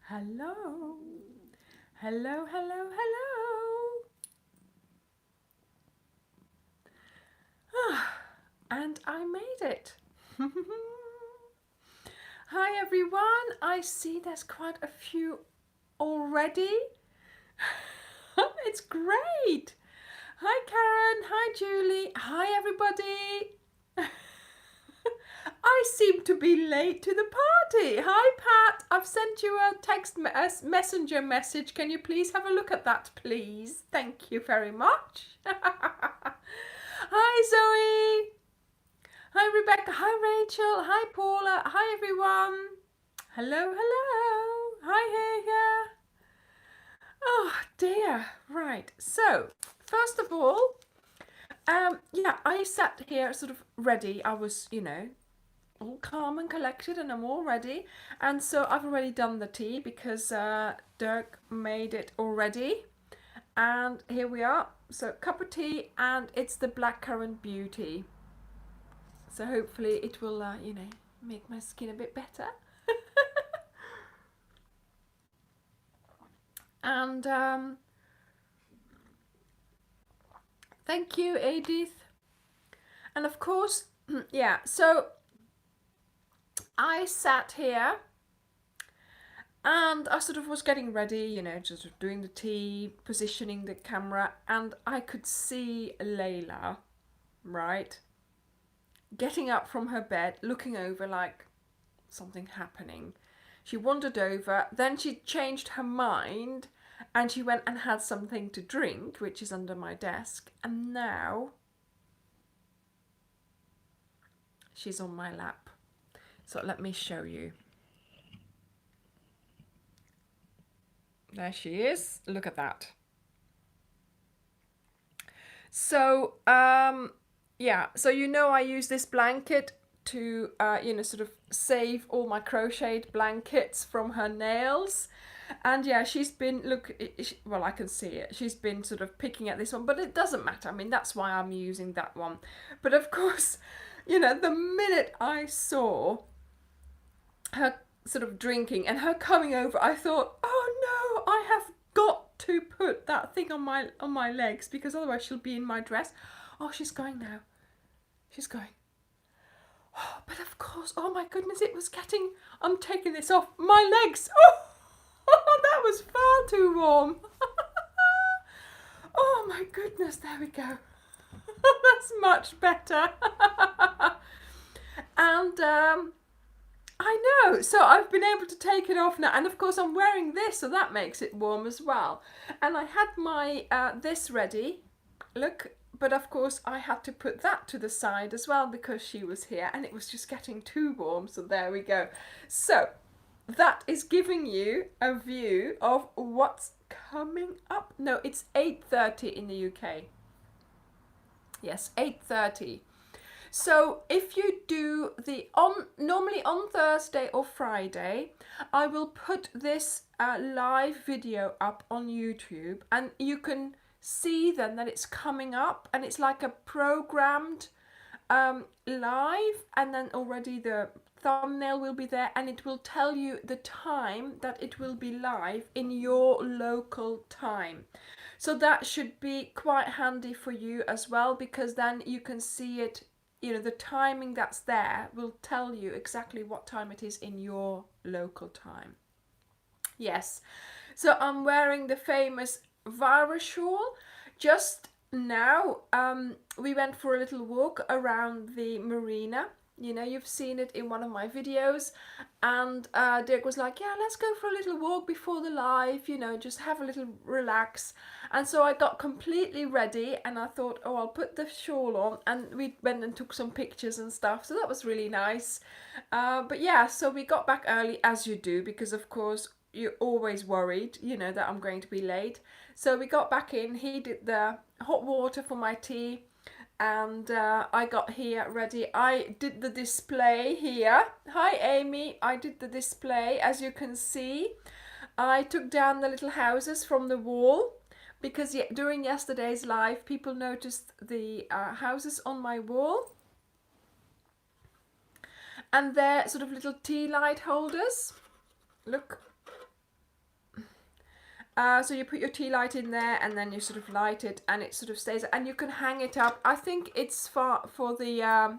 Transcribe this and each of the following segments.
Hello. Hello, hello, hello. Ah, and I made it. Hi everyone. I see there's quite a few already. It's great. Hi Karen. Hi Julie. Hi everybody. I seem to be late to the party. Hi Pat, I've sent you a messenger message. Can you please have a look at that, please? Thank you very much. Hi Zoe. Hi Rebecca. Hi Rachel. Hi Paula. Hi everyone. Hello, hello. Hi Hege. Oh dear. Right. So, first of all, yeah, I sat here sort of ready. I was, all calm and collected and I'm all ready. And so I've already done the tea because Dirk made it already. And here we are. So cup of tea and it's the blackcurrant beauty. So hopefully it will, make my skin a bit better. And thank you, Edith. And of course, yeah, so I sat here and I sort of was getting ready, just doing the tea, positioning the camera, and I could see Layla, right, getting up from her bed, looking over like something happening. She wandered over, then she changed her mind and she went and had something to drink, which is under my desk, and now she's on my lap. So let me show you. There she is. Look at that. So, yeah, so I use this blanket to, sort of save all my crocheted blankets from her nails. And yeah, she's been, well, I can see it. She's been sort of picking at this one, but it doesn't matter. I mean, that's why I'm using that one. But of course, the minute I saw her sort of drinking and her coming over, I thought, oh no, I have got to put that thing on my legs because otherwise she'll be in my dress. Oh, she's going now. She's going. Oh, but of course, oh my goodness, it was getting, I'm taking this off my legs. Oh, that was far too warm. Oh my goodness, there we go. That's much better. And I know, so I've been able to take it off now, and of course I'm wearing this, so that makes it warm as well. And I had my this ready, look, but of course I had to put that to the side as well because she was here and it was just getting too warm, so there we go. So that is giving you a view of what's coming up. No, it's 8:30 in the UK. Yes, 8:30. So if you do normally on Thursday or Friday, I will put this live video up on YouTube, and you can see then that it's coming up, and it's like a programmed live, and then already the thumbnail will be there, and it will tell you the time that it will be live in your local time. So that should be quite handy for you as well, because then you can see it, the timing that's there will tell you exactly what time it is in your local time. Yes, so I'm wearing the famous Vara shawl. Just now, we went for a little walk around the marina. You've seen it in one of my videos, and Dirk was like, yeah, let's go for a little walk before the live, just have a little relax. And so I got completely ready and I thought, oh, I'll put the shawl on, and we went and took some pictures and stuff, so that was really nice. But yeah, so we got back early, as you do, because of course you're always worried, that I'm going to be late. So we got back in, he did the hot water for my tea, and I got here ready. I did the display here. Hi Amy, I did the display. As you can see, I took down the little houses from the wall because during yesterday's live people noticed the houses on my wall, and they're sort of little tea light holders. Look, So you put your tea light in there and then you sort of light it and it sort of stays, and you can hang it up. I think it's for the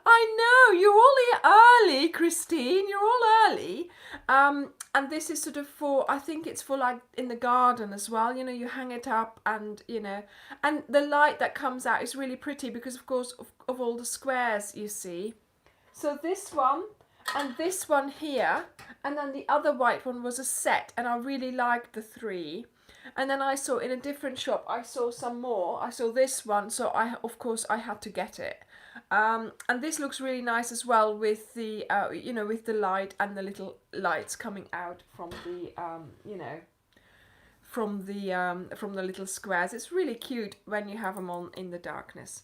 I know, you're all early, Christine, you're all early. And this is sort of for, I think it's for like in the garden as well, you know, you hang it up and, you know, and the light that comes out is really pretty because of course of all the squares you see. So this one and this one here, and then the other white one was a set, and I really liked the three. And then I saw in a different shop, I saw some more. I saw this one, so of course I had to get it. And this looks really nice as well with the you know, with the light and the little lights coming out from the you know, from the little squares. It's really cute when you have them on in the darkness.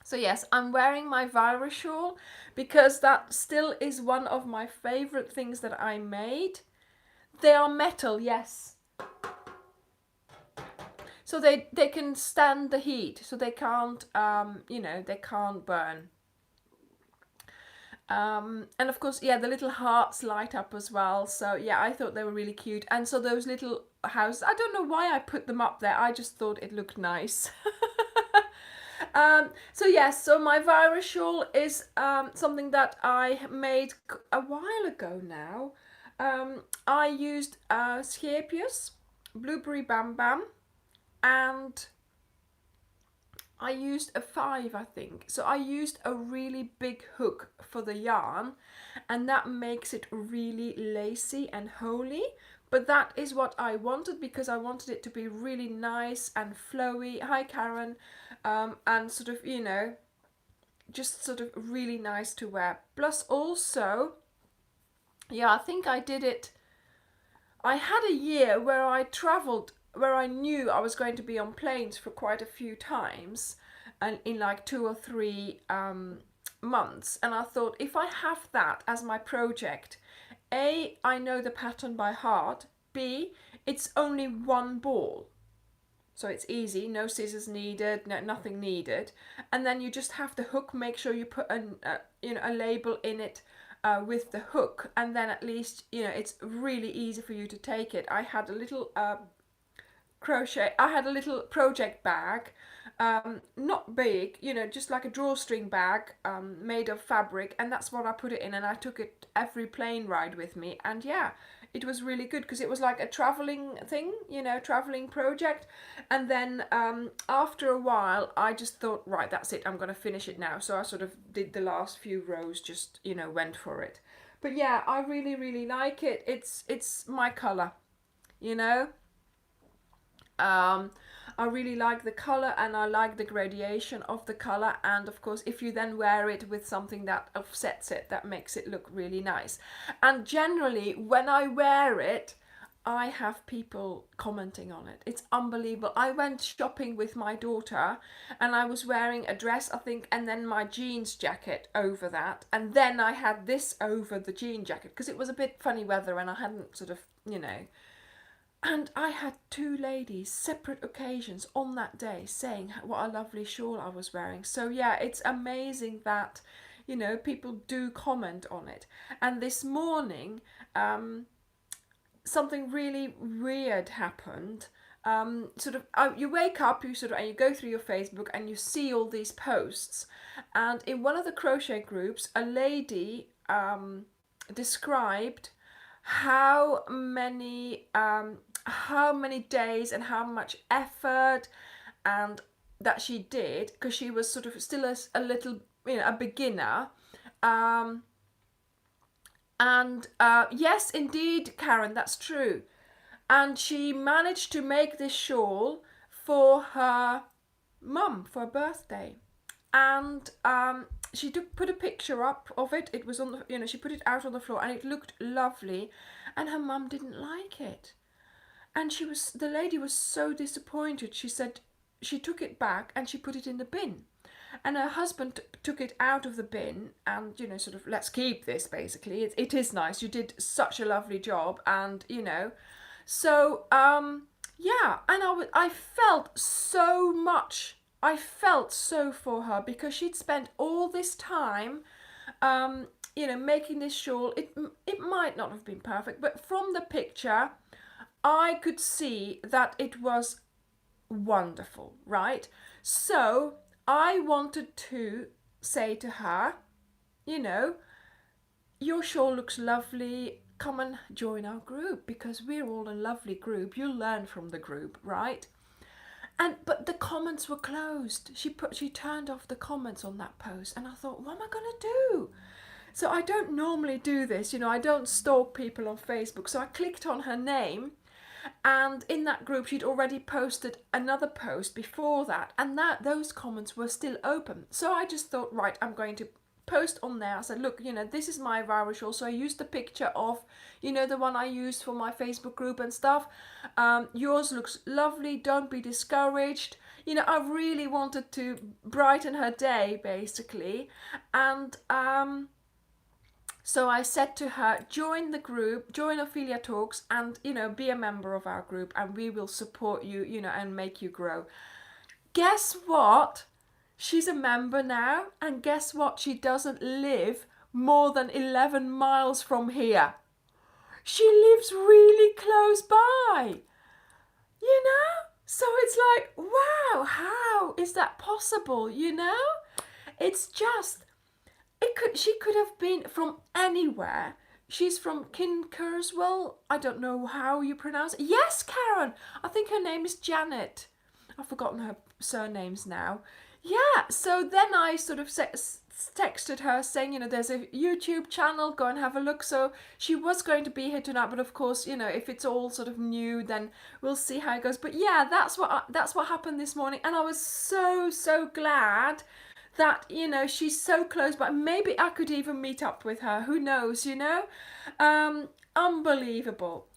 So yes, I'm wearing my virus shawl because that still is one of my favorite things that I made. They are metal, yes. So they can stand the heat, so they can't, you know, they can't burn. And of course, yeah, the little hearts light up as well. So yeah, I thought they were really cute. And so those little houses, I don't know why I put them up there. I just thought it looked nice. So yes, so my virus shawl is something that I made a while ago now. I used Scapious, Blueberry Bam Bam, and I used a 5, I think. So I used a really big hook for the yarn, and that makes it really lacy and holey. But that is what I wanted because I wanted it to be really nice and flowy. Hi, Karen. And sort of, you know, just sort of really nice to wear. Plus also, yeah, I think I did it. I had a year where I travelled, where I knew I was going to be on planes for quite a few times, and in like 2 or 3 months. And I thought, if I have that as my project, A, I know the pattern by heart. B, it's only one ball. So it's easy, no scissors needed, nothing needed. And then you just have the hook, make sure you put you know, a label in it with the hook, and then at least, you know, it's really easy for you to take it. I had a little I had a little project bag, not big, you know, just like a drawstring bag made of fabric, and that's what I put it in, and I took it every plane ride with me. And yeah, it was really good because it was like a traveling thing, you know, traveling project. And then after a while I just thought, right, that's it, I'm going to finish it now. So I sort of did the last few rows, just, you know, went for it. But yeah, I really like it. It's my color, you know. I really like the color, and I like the gradation of the color. And of course, if you then wear it with something that offsets it, that makes it look really nice. And generally, when I wear it, I have people commenting on it. It's unbelievable. I went shopping with my daughter and I was wearing a dress, I think, and then my jeans jacket over that. And then I had this over the jean jacket because it was a bit funny weather and I hadn't sort of, you know. And I had 2 ladies, separate occasions on that day, saying what a lovely shawl I was wearing. So yeah, it's amazing that, you know, people do comment on it. And this morning, something really weird happened. You wake up, you and you go through your Facebook and you see all these posts. And in one of the crochet groups, a lady described how many days and how much effort and that she did, because she was sort of still a little, you know, a beginner. Yes, indeed, Karen, that's true. And she managed to make this shawl for her mum for her birthday. And she put a picture up of it. It was on the, you know, she put it out on the floor and it looked lovely. And her mum didn't like it. And the lady was so disappointed. She said she took it back and she put it in the bin. And her husband took it out of the bin and, you know, sort of, let's keep this, basically. It is nice. You did such a lovely job. And, you know, so, yeah. And I felt so much. I felt so for her because she'd spent all this time, you know, making this shawl. It might not have been perfect, but from the picture, I could see that it was wonderful, right? So I wanted to say to her, you know, your shawl looks lovely. Come and join our group because we're all a lovely group. You'll learn from the group, right? But the comments were closed. She turned off the comments on that post, and I thought, what am I gonna do? So I don't normally do this, I don't stalk people on Facebook. So I clicked on her name, and in that group she'd already posted another post before that, and those comments were still open. So I just thought, right, I'm going to post on there. I said, look, this is my viral shawl. So I used the picture of, the one I used for my Facebook group and stuff. Yours looks lovely. Don't be discouraged. I really wanted to brighten her day, basically. And so I said to her, join the group, join Ophelia Talks, and, be a member of our group, and we will support you, and make you grow. Guess what? She's a member now, and guess what? She doesn't live more than 11 miles from here. She lives really close by, So it's like, wow, how is that possible, It's just, she could have been from anywhere. She's from Kinkerswell. I don't know how you pronounce it. Yes, Karen. I think her name is Janet. I've forgotten her surnames now. Yeah, so then I sort of texted her saying, there's a YouTube channel, go and have a look. So she was going to be here tonight, but of course, if it's all sort of new, then we'll see how it goes. But yeah, that's what happened this morning, and I was so glad that, she's so close, but maybe I could even meet up with her. Who knows, Unbelievable.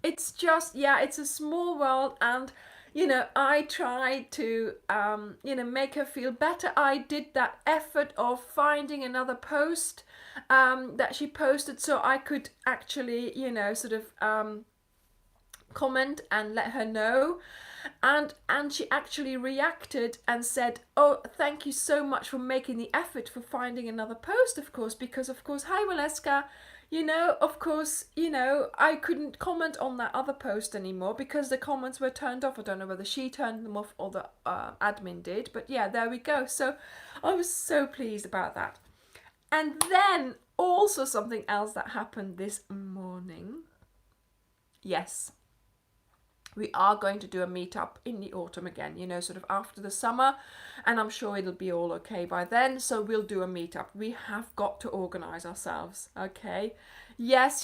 It's just, it's a small world, and I tried to, make her feel better. I did that effort of finding another post that she posted so I could actually, comment and let her know. And she actually reacted and said, oh, thank you so much for making the effort for finding another post, of course, because, of course, hi, Waleska. Of course, I couldn't comment on that other post anymore because the comments were turned off. I don't know whether she turned them off or the admin did, but yeah, there we go. So I was so pleased about that. And then also something else that happened this morning. Yes, we are going to do a meetup in the autumn again, sort of after the summer, and I'm sure it'll be all okay by then. So we'll do a meetup. We have got to organise ourselves, okay? Yes,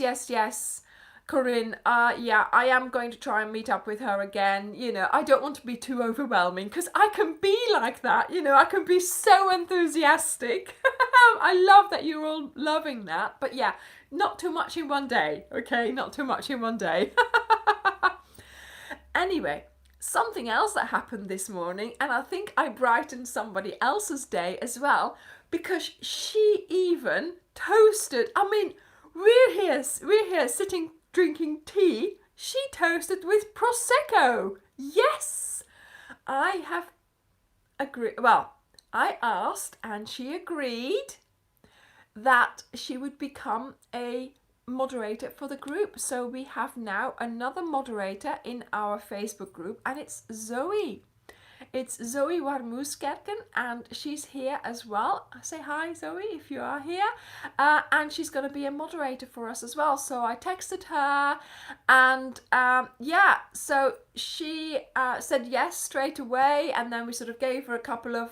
Corinne. Yeah, I am going to try and meet up with her again. I don't want to be too overwhelming because I can be like that. I can be so enthusiastic. I love that you're all loving that. But yeah, not too much in one day, okay? Not too much in one day. Anyway, something else that happened this morning, and I think I brightened somebody else's day as well, because she even toasted. I mean, we're here sitting drinking tea. She toasted with Prosecco. Yes, I have agreed. Well, I asked, and she agreed that she would become a moderator for the group. So we have now another moderator in our Facebook group, and it's Zoe. It's Zoe Warmuskerken, and she's here as well. Say hi, Zoe, if you are here. And she's going to be a moderator for us as well. So I texted her, and so she said yes straight away, and then we sort of gave her a couple of,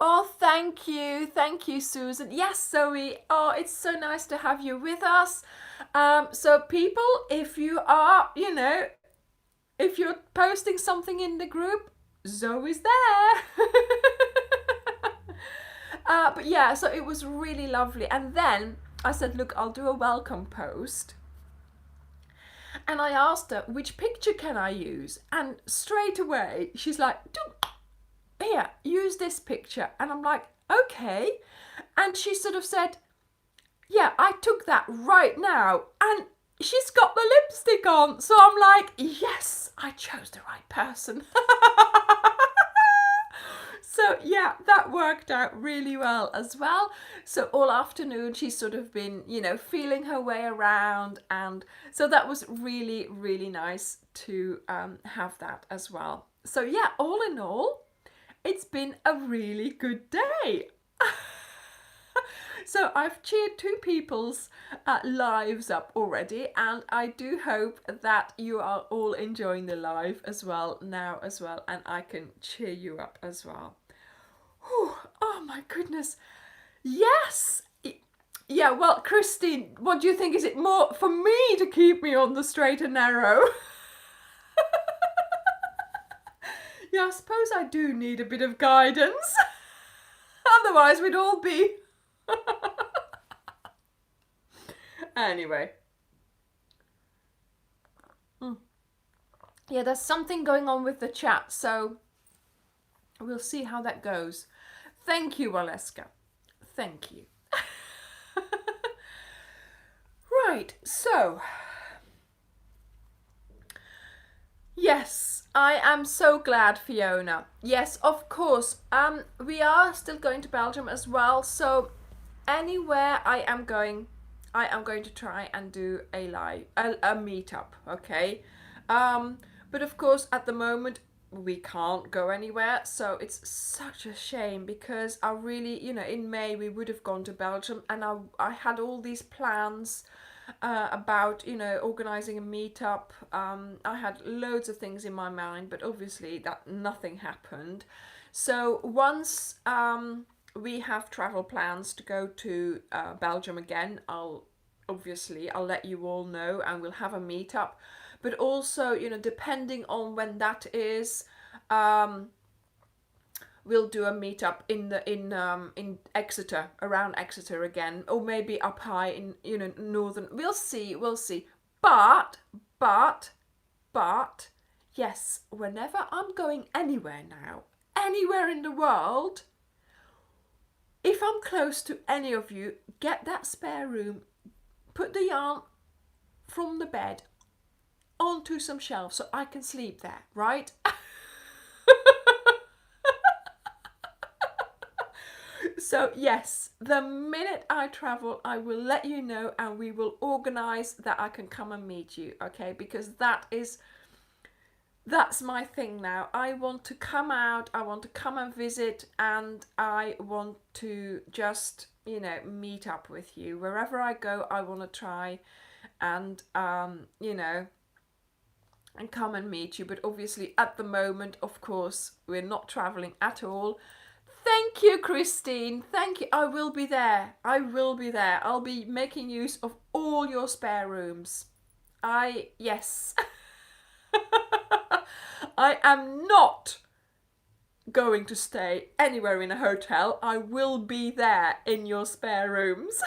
Oh, thank you, Susan. Yes, Zoe. Oh, it's so nice to have you with us. So people, if you are, if you're posting something in the group, Zoe's there. But yeah, so it was really lovely. And then I said, look, I'll do a welcome post. And I asked her, which picture can I use? And straight away, she's like, here, use this picture. And I'm like, okay. And she sort of said, yeah, I took that right now. And she's got the lipstick on. So I'm like, yes, I chose the right person. So yeah, that worked out really well as well. So all afternoon she's sort of been, you know, feeling her way around, and so that was really, really nice to have that as well. So yeah, all in all, it's been a really good day. So I've cheered two people's lives up already, and I do hope that you are all enjoying the live as well now as well, and I can cheer you up as well. Whew, oh my goodness. Yes. Yeah, well, Christine, what do you think? Is it more for me to keep me on the straight and narrow? Yeah, I suppose I do need a bit of guidance. Otherwise, we'd all be... Anyway. Yeah, there's something going on with the chat, so we'll see how that goes. Thank you, Waleska. Thank you. Right, so... Yes, I am so glad, Fiona. Yes, of course. We are still going to Belgium as well, so anywhere I am going to try and do a meetup, okay? But of course, at the moment, we can't go anywhere, so it's such a shame, because I really, you know, in May we would have gone to Belgium, and I had all these plans about, you know, organising a meetup. I had loads of things in my mind, but obviously that nothing happened. So once we have travel plans to go to Belgium again, I'll let you all know, and we'll have a meetup. But also, you know, depending on when that is, we'll do a meetup in Exeter, around Exeter again, or maybe up high in, you know, northern. We'll see. But yes, whenever I'm going anywhere now, anywhere in the world, if I'm close to any of you, get that spare room, put the yarn from the bed onto some shelves so I can sleep there, right? So yes, the minute I travel, I will let you know, and we will organise that I can come and meet you, okay? Because that's my thing now. I want to come out, I want to come and visit, and I want to just, you know, meet up with you. Wherever I go, I want to try and, you know, and come and meet you. But obviously at the moment, of course, we're not travelling at all. Thank you, Christine. Thank you. I will be there. I'll be making use of all your spare rooms. Yes. I am not going to stay anywhere in a hotel. I will be there in your spare rooms.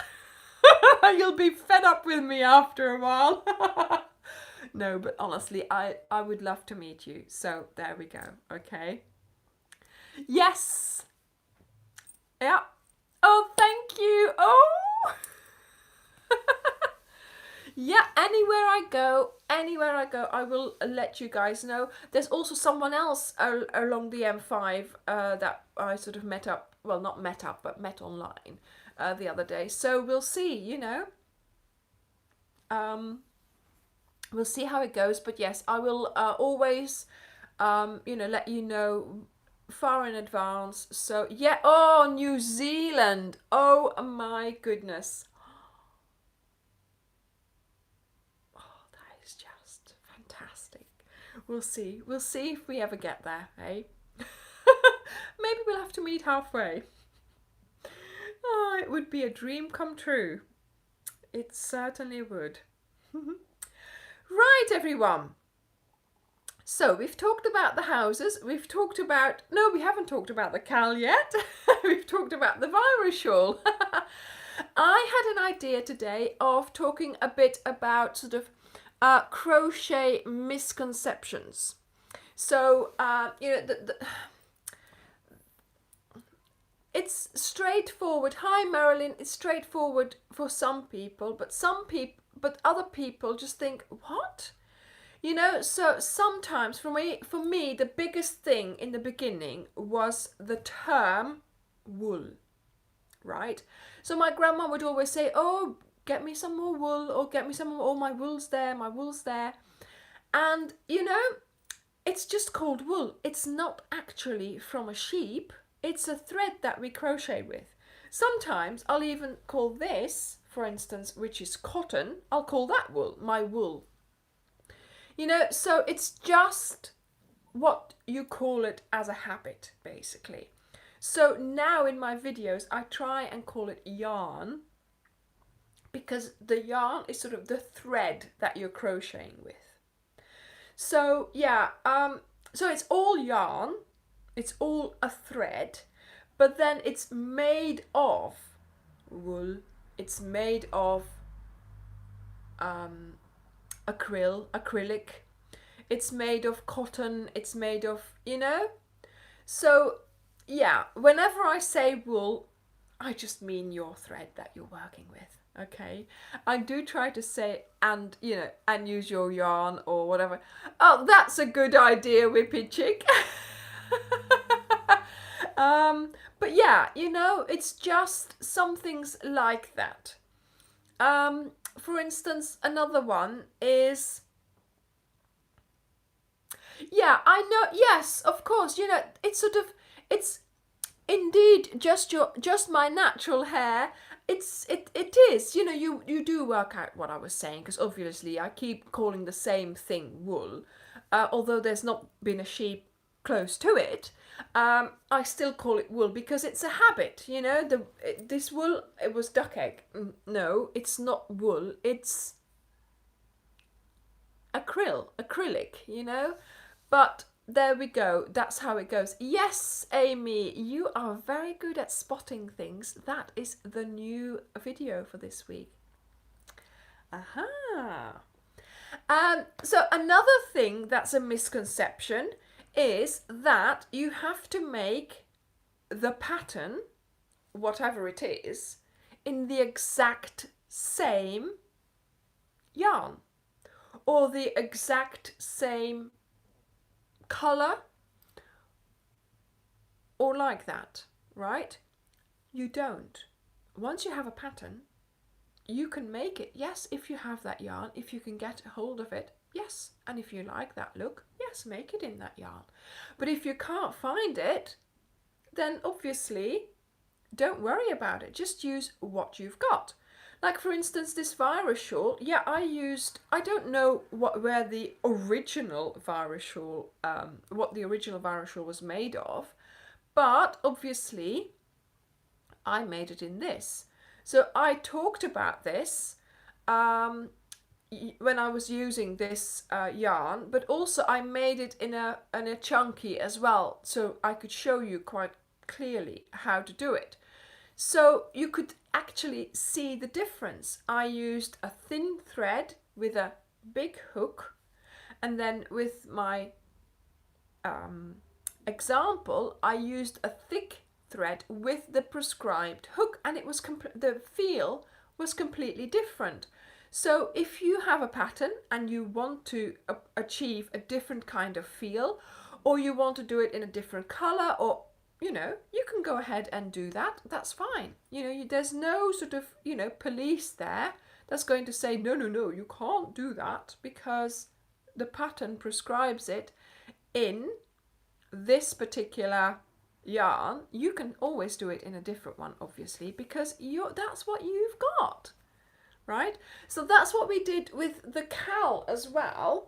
You'll be fed up with me after a while. No, but honestly, I would love to meet you. So there we go. Okay. Yes. Yeah. Oh, thank you. Oh. Yeah, anywhere I go, I will let you guys know. There's also someone else along the M5 that I sort of met up, well, not met up, but met online the other day. So we'll see, you know. We'll see how it goes. But yes, I will always, you know, let you know far in advance. So yeah, oh, New Zealand. Oh my goodness. We'll see if we ever get there, eh? Maybe we'll have to meet halfway. Oh, it would be a dream come true. It certainly would. Right, everyone. So we've talked about the houses. We've talked about... No, we haven't talked about the cal yet. We've talked about the virus shawl. I had an idea today of talking a bit about sort of crochet misconceptions. So, you know, it's straightforward. Hi, Marilyn. It's straightforward for some people, but other people just think, what? You know, so sometimes for me, the biggest thing in the beginning was the term wool, right? So my grandma would always say, "Oh, get me some more wool," or "Get me some more, oh, my wool's there, my wool's there." And, you know, it's just called wool. It's not actually from a sheep. It's a thread that we crochet with. Sometimes I'll even call this, for instance, which is cotton, I'll call that wool, my wool. You know, so it's just what you call it as a habit, basically. So now in my videos, I try and call it yarn, because the yarn is sort of the thread that you're crocheting with. So yeah, so it's all yarn, it's all a thread, but then it's made of wool, it's made of acrylic, it's made of cotton, it's made of, you know? So yeah, whenever I say wool, I just mean your thread that you're working with. Okay, I do try to say and, you know, and use your yarn or whatever. Oh, that's a good idea, Whippy Chick. But yeah, you know, it's just some things like that. For instance, another one is, yeah, I know, yes, of course, you know, it's sort of, it's indeed just my natural hair. It is, you know, you do work out what I was saying, because obviously I keep calling the same thing wool, although there's not been a sheep close to it. I still call it wool because it's a habit, you know. This wool, it was duck egg. No, it's not wool, it's acrylic, you know. But there we go, that's how it goes. Yes, Amy, you are very good at spotting things. That is the new video for this week. Aha. So another thing that's a misconception is that you have to make the pattern, whatever it is, in the exact same yarn or the exact same color or like that, right? You don't. Once you have a pattern, you can make it, yes, if you have that yarn, if you can get a hold of it, yes, and if you like that look, yes, make it in that yarn. But if you can't find it, then obviously don't worry about it, just use what you've got. Like, for instance, this virus shawl, yeah, I don't know where the original virus shawl, what the original virus shawl was made of, but obviously I made it in this. So I talked about this when I was using this yarn, but also I made it in a chunky as well, so I could show you quite clearly how to do it. So you could actually see the difference. I used a thin thread with a big hook, and then with my example, I used a thick thread with the prescribed hook, and it was the feel was completely different. So if you have a pattern and you want to achieve a different kind of feel, or you want to do it in a different color, or, you know, you can go ahead and do that. That's fine. You know, there's no sort of, you know, police there that's going to say, no, you can't do that, because the pattern prescribes it in this particular yarn. You can always do it in a different one, obviously, because that's what you've got, right? So that's what we did with the cowl as well.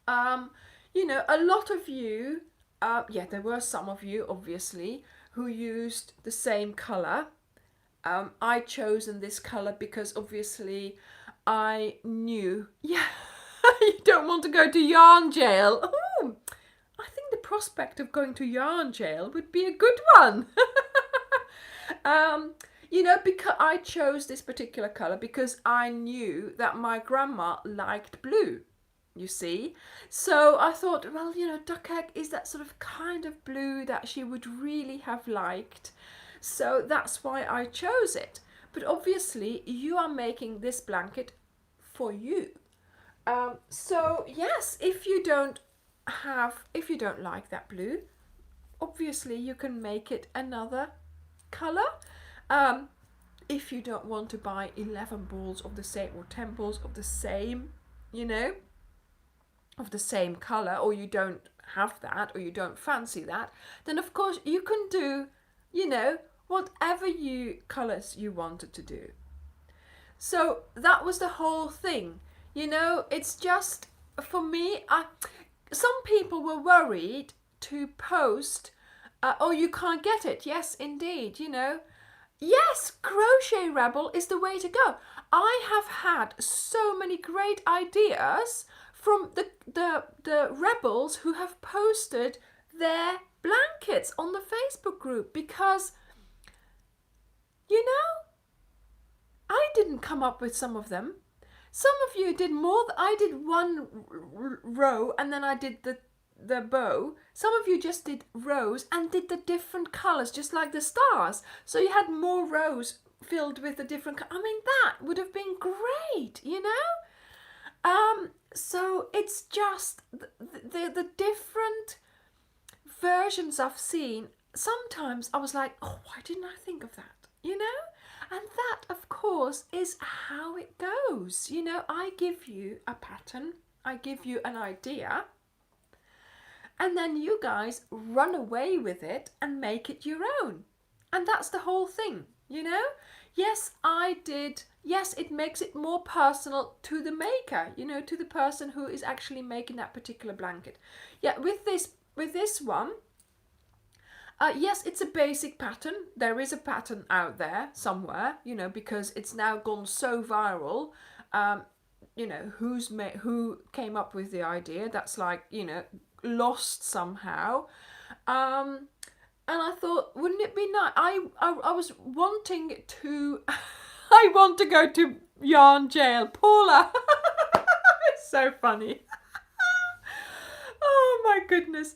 You know, a lot of you, yeah, there were some of you, obviously, who used the same colour. I chosen this colour because obviously I knew, yeah, you don't want to go to yarn jail. Ooh, I think the prospect of going to yarn jail would be a good one. You know, because I chose this particular colour because I knew that my grandma liked blue, you see. So I thought, well, you know, duck egg is that sort of kind of blue that she would really have liked. So that's why I chose it. But obviously you are making this blanket for you. So yes, if you don't like that blue, obviously you can make it another color. If you don't want to buy 11 balls of the same or 10 balls of the same, of the same color, or you don't have that, or you don't fancy that, then of course you can do, whatever colors you wanted to do. So that was the whole thing. It's just, for me, some people were worried to post, oh, you can't get it. Yes, indeed, Yes, Crochet Rebel is the way to go. I have had so many great ideas from the rebels who have posted their blankets on the Facebook group, because, I didn't come up with some of them. Some of you did more. I did one row and then I did the bow. Some of you just did rows and did the different colours, just like the stars. So you had more rows filled with the different. That would have been great, So it's just the different versions I've seen. Sometimes I was like, oh, why didn't I think of that? And that, of course, is how it goes. I give you a pattern, I give you an idea, and then you guys run away with it and make it your own. And that's the whole thing, Yes, I did. Yes, it makes it more personal to the maker, to the person who is actually making that particular blanket. Yeah, with this one, yes, it's a basic pattern. There is a pattern out there somewhere, because it's now gone so viral. Who came up with the idea? That's like, lost somehow. And I thought, wouldn't it be nice? I was wanting to, I want to go to yarn jail. Paula, it's so funny. Oh my goodness.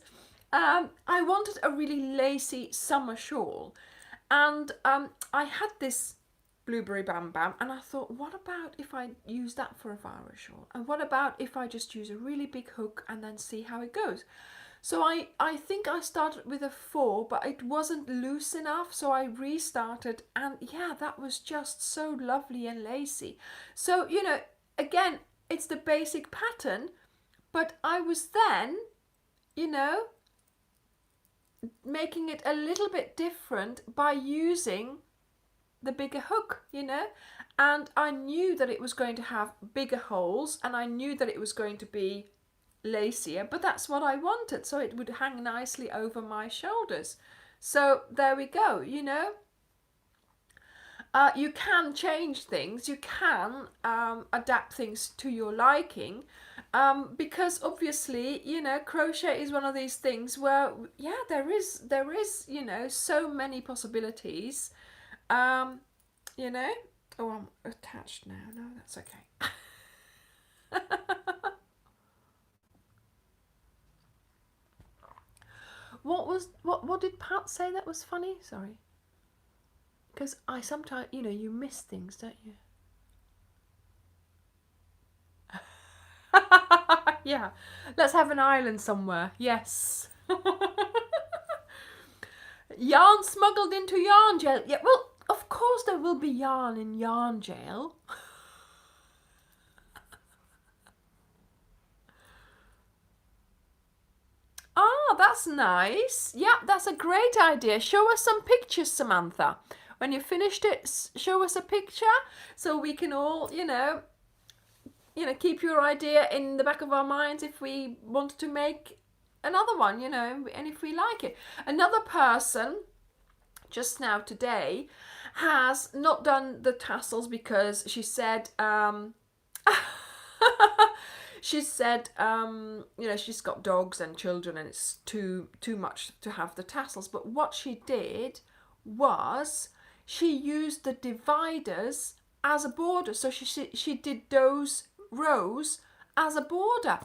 I wanted a really lacy summer shawl, and I had this blueberry bam bam, and I thought, what about if I use that for a Vara shawl, and what about if I just use a really big hook and then see how it goes. So I think I started with a 4, but it wasn't loose enough, so I restarted, and yeah, that was just so lovely and lacy. So again, it's the basic pattern, but I was then making it a little bit different by using the bigger hook, and I knew that it was going to have bigger holes, and I knew that it was going to be lacier, but that's what I wanted, so it would hang nicely over my shoulders. So there we go. You can change things, you can adapt things to your liking, because obviously, crochet is one of these things where, yeah, there is, so many possibilities. Oh, I'm attached now. No, that's okay. What did Pat say that was funny? Sorry. Because I sometimes, you miss things, don't you? Yeah. Let's have an island somewhere. Yes. Yarn smuggled into yarn jail. Yeah, well, of course there will be yarn in yarn jail. Ah, that's nice. Yeah, that's a great idea. Show us some pictures, Samantha. When you finished it, show us a picture so we can all, keep your idea in the back of our minds if we wanted to make another one, and if we like it. Another person just now today has not done the tassels because she said she's got dogs and children and it's too much to have the tassels. But what she did was she used the dividers as a border. So she did those rows as a border.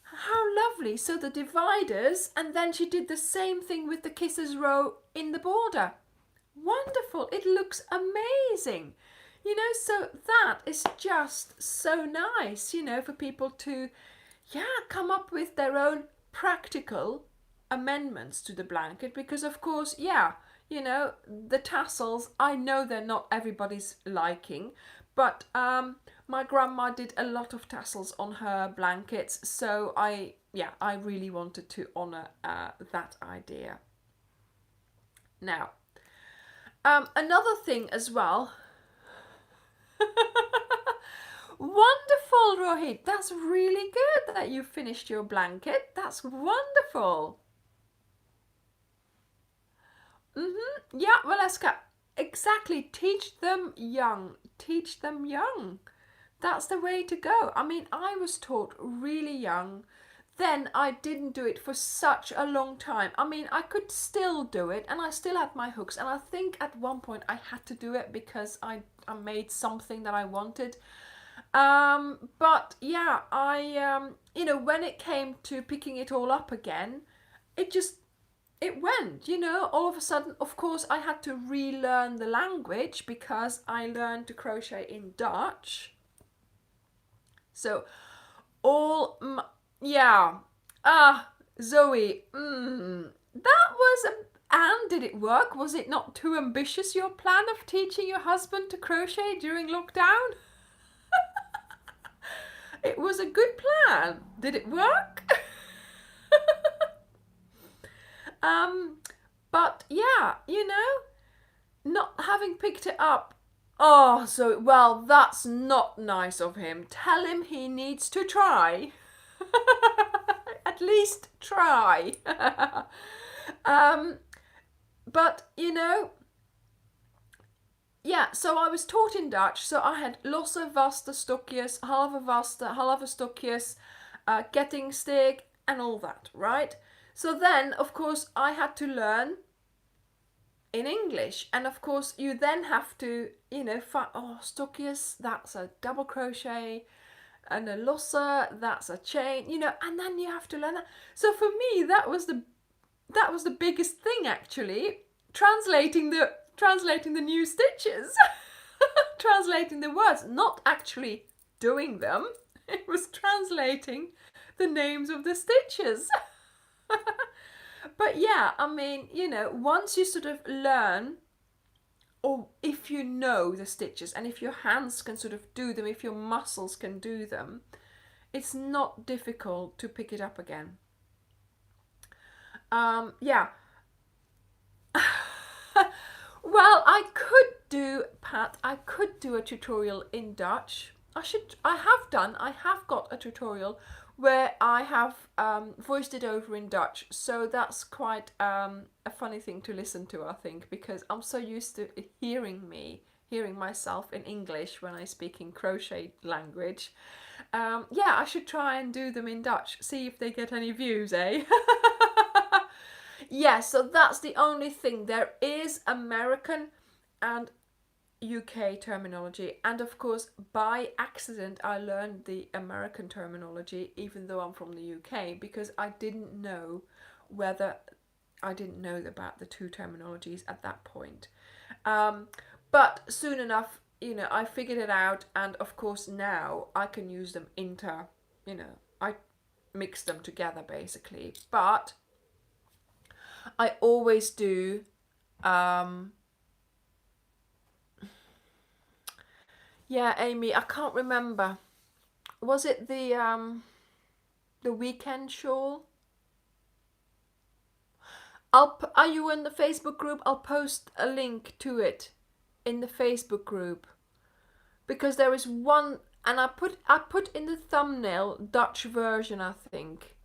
How lovely. So the dividers, and then she did the same thing with the kisses row in the border. Wonderful. It looks amazing. You know, so that is just so nice, you know, for people to, yeah, come up with their own practical amendments to the blanket. Because, of course, yeah, you know, the tassels, I know they're not everybody's liking, but my grandma did a lot of tassels on her blankets. So I really wanted to honor that idea. Now, another thing as well. Wonderful, Rohit. That's really good that you finished your blanket. That's wonderful. Yeah, well, Eska, exactly. Teach them young. Teach them young. That's the way to go. I mean, I was taught really young. Then I didn't do it for such a long time. I mean, I could still do it, and I still had my hooks. And I think at one point I had to do it because I made something that I wanted. But yeah, you know, when it came to picking it all up again, it just, it went, you know, all of a sudden, of course, I had to relearn the language because I learned to crochet in Dutch. So, yeah, Zoe, that was and did it work? Was it not too ambitious, your plan of teaching your husband to crochet during lockdown? It was a good plan. Did it work? But yeah, you know, not having picked it up. Oh, so, well, that's not nice of him. Tell him he needs to try. At least try. But, you know, yeah, so I was taught in Dutch, so I had losse, vaste stokjes, halve vaste, halve stokjes, kettingstick, and all that, right? So then, of course, I had to learn in English, and of course, you then have to, you know, stokjes, that's a double crochet, and a losse, that's a chain, you know, and then you have to learn that. So for me, that was the biggest thing, actually, translating the new stitches. Translating the words, not actually doing them. It was translating the names of the stitches. But yeah, I mean, you know, once you sort of learn, or if you know the stitches, and if your hands can sort of do them, if your muscles can do them, it's not difficult to pick it up again. Yeah. Well, I could do a tutorial in Dutch. I have got a tutorial where I have voiced it over in Dutch. So that's quite a funny thing to listen to, I think, because I'm so used to hearing myself in English when I speak in crochet language. Yeah, I should try and do them in Dutch, see if they get any views, eh? Yeah, so that's the only thing. There is American and UK terminology, and of course, by accident, I learned the American terminology, even though I'm from the UK, because I didn't know about the two terminologies at that point. But soon enough, you know, I figured it out, and of course, now I can use them I mix them together basically, but I always do. Yeah, Amy, I can't remember. Was it the weekend shawl? Are you in the Facebook group? I'll post a link to it in the Facebook group, because there is one, and I put in the thumbnail Dutch version, I think.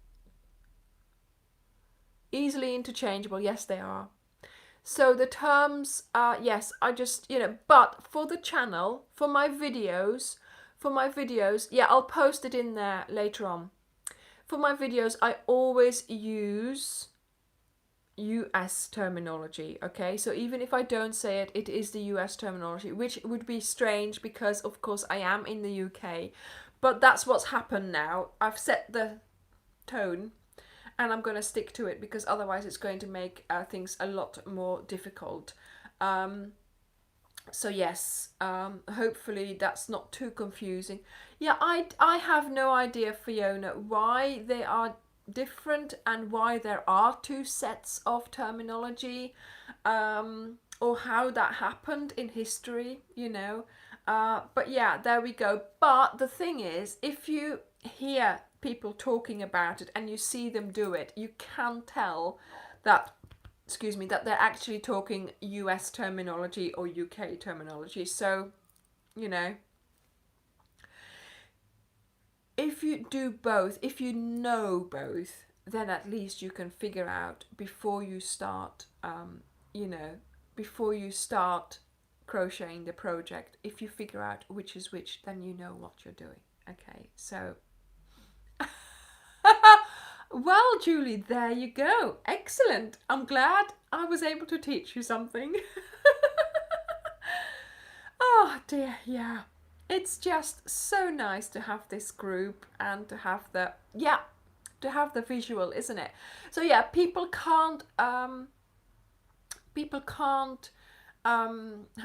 Easily interchangeable. Yes, they are. So the terms are, yes, I just, you know, but for the channel, for my videos, yeah, I'll post it in there later on. For my videos, I always use US terminology, okay? So even if I don't say it, it is the US terminology, which would be strange because, of course, I am in the UK. But that's what's happened now. I've set the tone, and I'm going to stick to it, because otherwise it's going to make things a lot more difficult. So yes, hopefully that's not too confusing. Yeah, I have no idea, Fiona, why they are different and why there are two sets of terminology, or how that happened in history, you know. But yeah, there we go. But the thing is, if you hear people talking about it and you see them do it, you can tell that, excuse me, that they're actually talking US terminology or UK terminology. So, you know, if you do both, if you know both, then at least you can figure out before you start, you know, before you start crocheting the project, if you figure out which is which, then you know what you're doing. Okay, so. Well, Julie, there you go. Excellent. I'm glad I was able to teach you something. Oh dear, yeah. It's just so nice to have this group and to have the, yeah, to have the visual, isn't it? So yeah, people can't how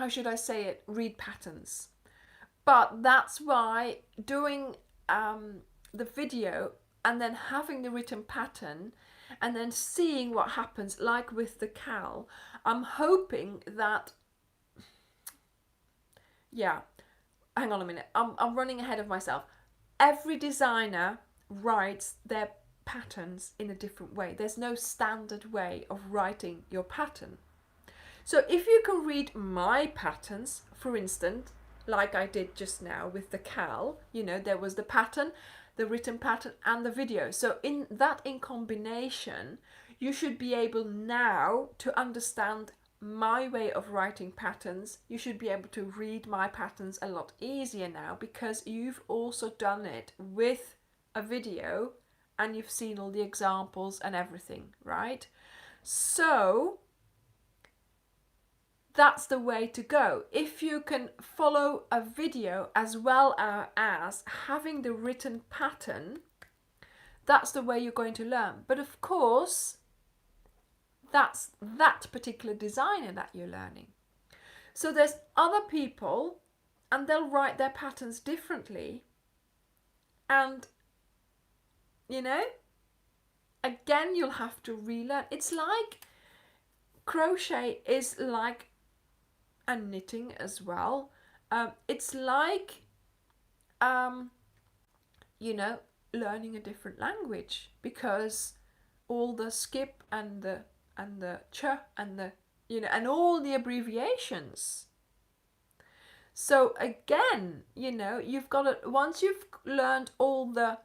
should I say it, read patterns. But that's why doing the video and then having the written pattern and then seeing what happens, like with the cowl, I'm hoping that, yeah, hang on a minute, I'm running ahead of myself. Every designer writes their patterns in a different way. There's no standard way of writing your pattern. So if you can read my patterns, for instance, like I did just now with the cowl, you know, there was the pattern, the written pattern and the video. So in combination, you should be able now to understand my way of writing patterns. You should be able to read my patterns a lot easier now because you've also done it with a video and you've seen all the examples and everything, right? So that's the way to go. If you can follow a video as well as having the written pattern, that's the way you're going to learn. But of course, that's that particular designer that you're learning. So there's other people and they'll write their patterns differently. And, you know, again, you'll have to relearn. It's like crochet is like, and knitting as well. It's like, you know, learning a different language because all the skip and the ch and the, you know, and all the abbreviations. So again, you know, you've got to, once you've learned all the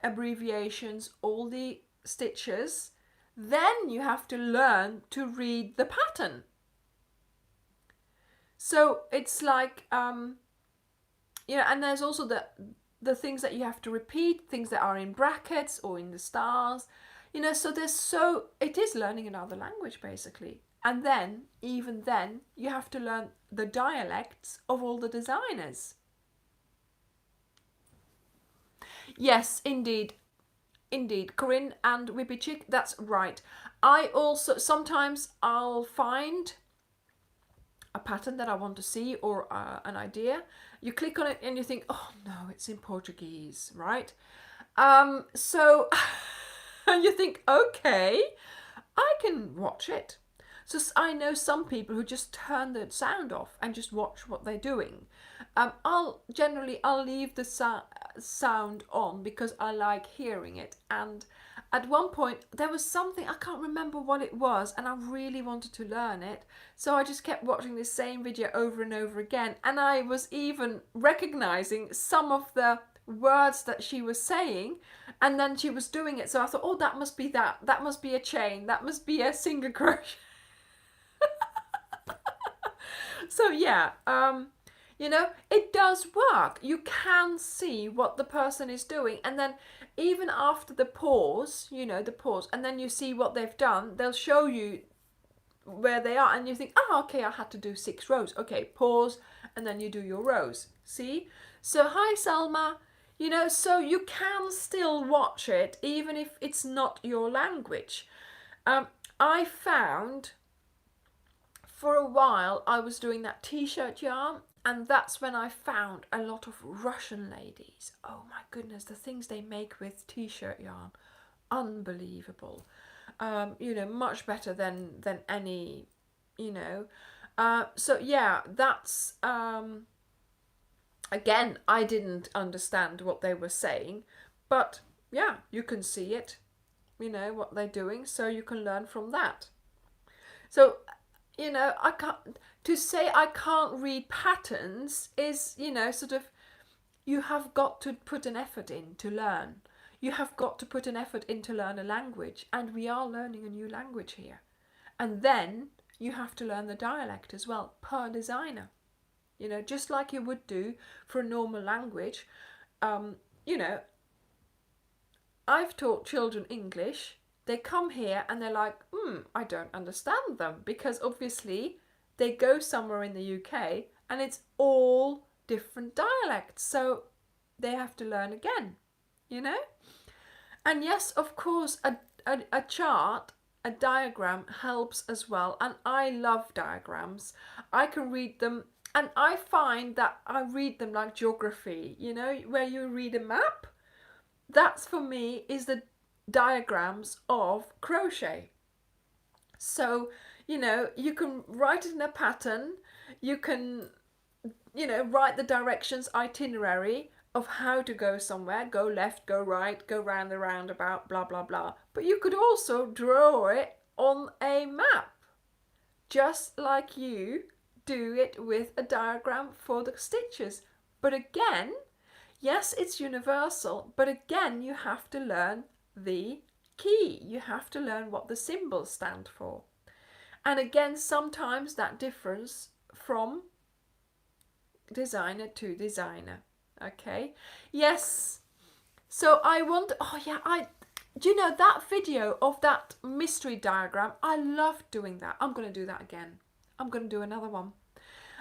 abbreviations, all the stitches, then you have to learn to read the pattern. So it's like, you know, and there's also the things that you have to repeat, things that are in brackets or in the stars, you know, so it is learning another language basically. And then, even then, you have to learn the dialects of all the designers. Yes, indeed. Indeed, Corinne and Whippy Chick, that's right. I also, sometimes I'll find a pattern that I want to see or an idea. You click on it and you think, oh no, it's in Portuguese, right? So you think, okay, I can watch it. So I know some people who just turn the sound off and just watch what they're doing. I'll leave the sound on because I like hearing it. And at one point there was something, I can't remember what it was, and I really wanted to learn it. So I just kept watching this same video over and over again. And I was even recognizing some of the words that she was saying, and then she was doing it. So I thought, oh, that must be that must be a chain, that must be a single crochet. So yeah, you know, it does work. You can see what the person is doing, and then even after the pause, you know, the pause, and then you see what they've done, they'll show you where they are, and you think, oh, okay, I had to do 6 rows. Okay, pause, and then you do your rows. See? So hi, Selma. You know, so you can still watch it even if it's not your language. I found for a while I was doing that t-shirt yarn, and that's when I found a lot of Russian ladies. Oh my goodness, the things they make with t-shirt yarn, unbelievable. You know, much better than any, you know. So yeah, that's again, I didn't understand what they were saying, but yeah, you can see it, you know, what they're doing, so you can learn from that. So, you know, I can't, to say I can't read patterns is, you know, sort of, you have got to put an effort in to learn. You have got to put an effort in to learn a language, and we are learning a new language here. And then you have to learn the dialect as well, per designer. You know, just like you would do for a normal language. You know, I've taught children English. They come here and they're like, I don't understand them, because obviously they go somewhere in the UK and it's all different dialects. So they have to learn again, you know? And yes, of course, a chart, a diagram helps as well. And I love diagrams. I can read them, and I find that I read them like geography, you know, where you read a map. That's, for me, is the diagrams of crochet. So, you know, you can write it in a pattern, you can, you know, write the directions, itinerary of how to go somewhere, go left, go right, go round the roundabout, blah, blah, blah. But you could also draw it on a map, just like you do it with a diagram for the stitches. But again, yes, it's universal, but again, you have to learn the key. You have to learn what the symbols stand for. And again, sometimes that differs from designer to designer. Okay, yes. So I want, oh yeah, do you know that video of that mystery diagram? I love doing that. I'm going to do that again. I'm going to do another one.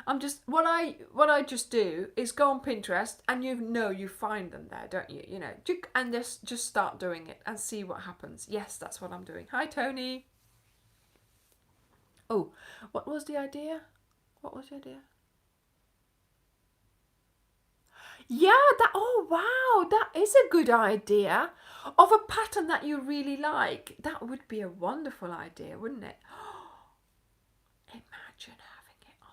I'm just, what I just do is go on Pinterest, and you find them there, don't you? You know, and just start doing it and see what happens. Yes, that's what I'm doing. Hi, Tony. Oh, what was the idea? What was the idea? Yeah, oh wow, that is a good idea, of a pattern that you really like. That would be a wonderful idea, wouldn't it? Imagine having it on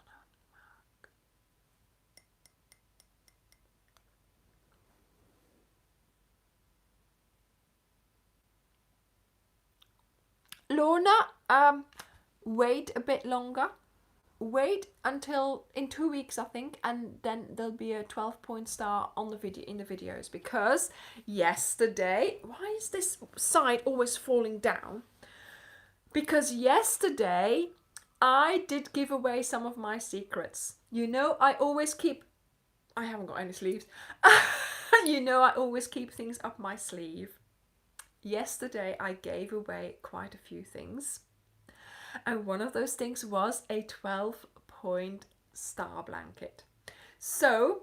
a mug. Lorna, wait a bit longer. Wait until in 2 weeks, I think, and then there'll be a 12-point star on the video, in the videos, because yesterday, why is this side always falling down? Because yesterday I did give away some of my secrets. You know, I haven't got any sleeves. You know, I always keep things up my sleeve. Yesterday I gave away quite a few things. And one of those things was a 12-point star blanket. So,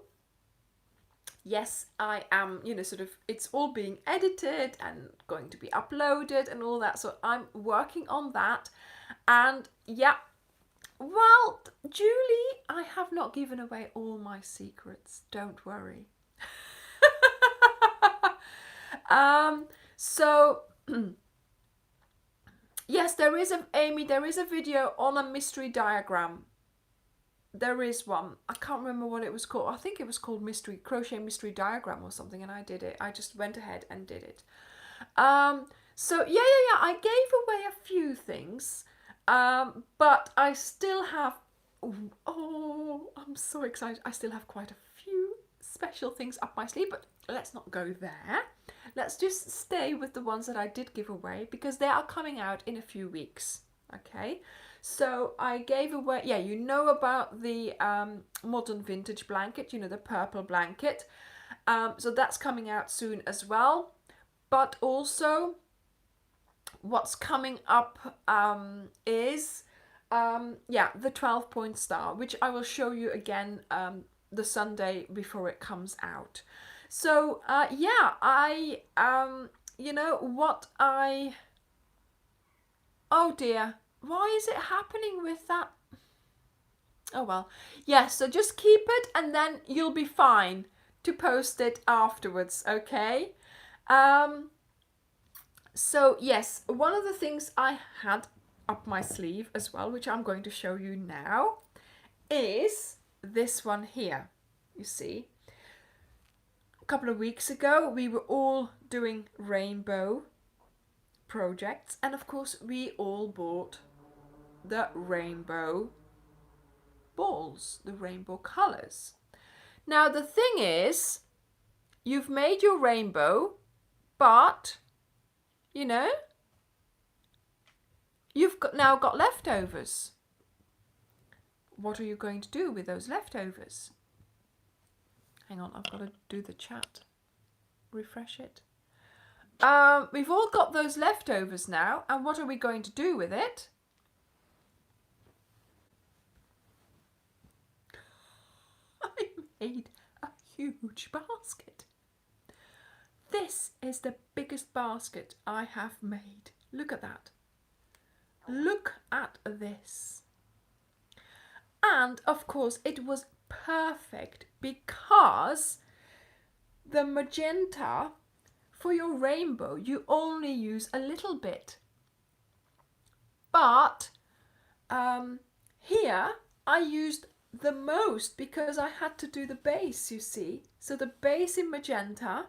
yes, I am, you know, sort of, it's all being edited and going to be uploaded and all that. So I'm working on that. And yeah, well, Julie, I have not given away all my secrets. Don't worry. So... Yes, there is a video on a mystery diagram. There is one. I can't remember what it was called. I think it was called Crochet Mystery Diagram or something, and I did it. I just went ahead and did it. So yeah. I gave away a few things, but I still have, oh, I'm so excited. I still have quite a few special things up my sleeve, but let's not go there. Let's just stay with the ones that I did give away, because they are coming out in a few weeks. Okay, so I gave away, yeah, you know about the modern vintage blanket, you know, the purple blanket. So that's coming out soon as well. But also what's coming up is the 12-point star, which I will show you again the Sunday before it comes out. So you know what oh dear, why is it happening with that? Oh well. Yes, so just keep it and then you'll be fine to post it afterwards, okay? So yes, one of the things I had up my sleeve as well, which I'm going to show you now, is this one here. You see, a couple of weeks ago we were all doing rainbow projects, and of course we all bought the rainbow balls, the rainbow colors. Now the thing is, you've made your rainbow, but you know, you've now got leftovers. What are you going to do with those leftovers? Hang on, I've got to do the chat. Refresh it. We've all got those leftovers now, and what are we going to do with it? I made a huge basket. This is the biggest basket I have made. Look at that. Look at this. And of course it was perfect because the magenta for your rainbow, you only use a little bit. But here I used the most because I had to do the base, you see. So the base in magenta,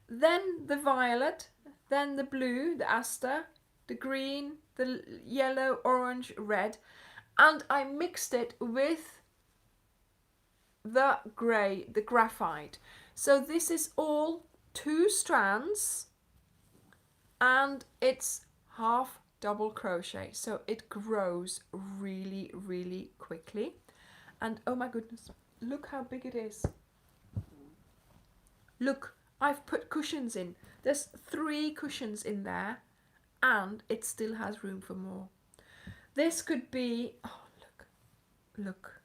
then the violet, then the blue, the aster, the green, the yellow, orange, red, and I mixed it with the grey, the graphite. So this is all 2 strands and it's half double crochet, so it grows really, really quickly. And oh my goodness, look how big it is. Look, I've put cushions in. There's 3 cushions in there and it still has room for more. This could be, oh look,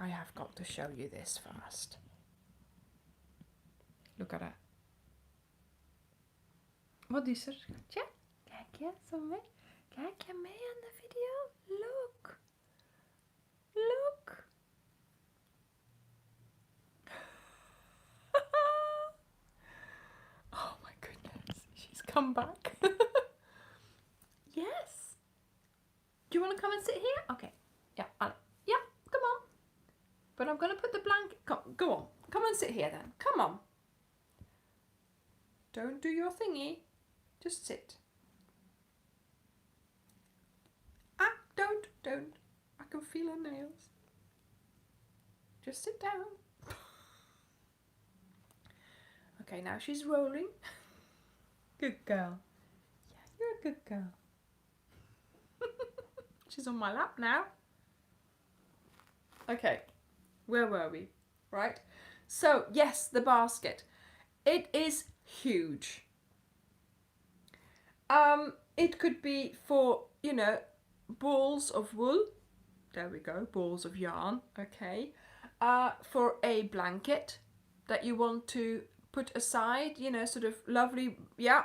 I have got to show you this first. Look at that. Wat is er, schatje? Kijk eens zo mee. Kijk je mee aan de video? Look. Look. Oh my goodness, she's come back. Yes. Do you want to come and sit here? Okay. Yeah, yeah, come on. But I'm going to put the blanket, go on. Come and sit here then. Come on. Don't do your thingy. Just sit. Ah, don't. I can feel her nails. Just sit down. Okay, now she's rolling. Good girl. Yeah, you're a good girl. She's on my lap now. Okay, where were we? Right. So, yes, the basket. It is huge. It could be for, you know, balls of wool. There we go, balls of yarn. Okay. For a blanket that you want to put aside, you know, sort of lovely, yeah,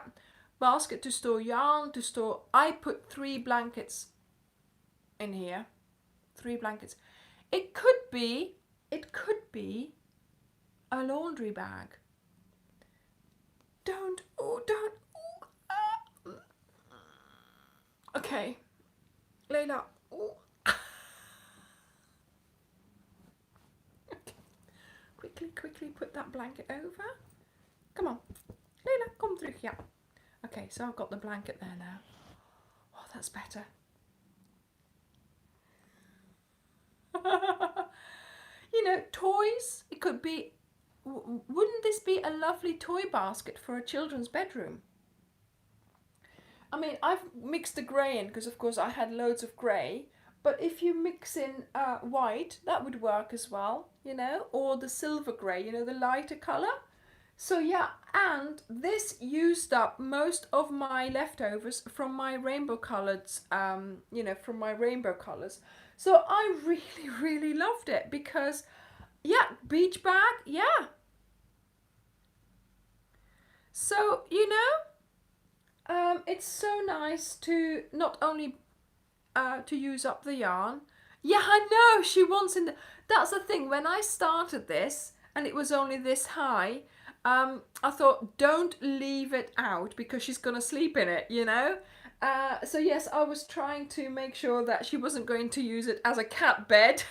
basket to store yarn, to store. I put 3 blankets in here. 3 blankets. It could be a laundry bag. Don't. Okay, Layla. Ooh. Okay. Quickly put that blanket over. Come on, Layla, come through here. Okay, so I've got the blanket there now. Oh, that's better. You know, toys. It could be. Wouldn't this be a lovely toy basket for a children's bedroom? I mean, I've mixed the grey in because, of course, I had loads of grey. But if you mix in white, that would work as well, you know, or the silver grey, you know, the lighter colour. So yeah, and this used up most of my leftovers from my rainbow colours, you know, from my rainbow colours. So I really, really loved it because, yeah, beach bag, yeah. So, you know, it's so nice to not only to use up the yarn, Yeah, I know, she wants in the... That's the thing, when I started this, and it was only this high, I thought, don't leave it out, because she's going to sleep in it, you know? So yes, I was trying to make sure that she wasn't going to use it as a cat bed.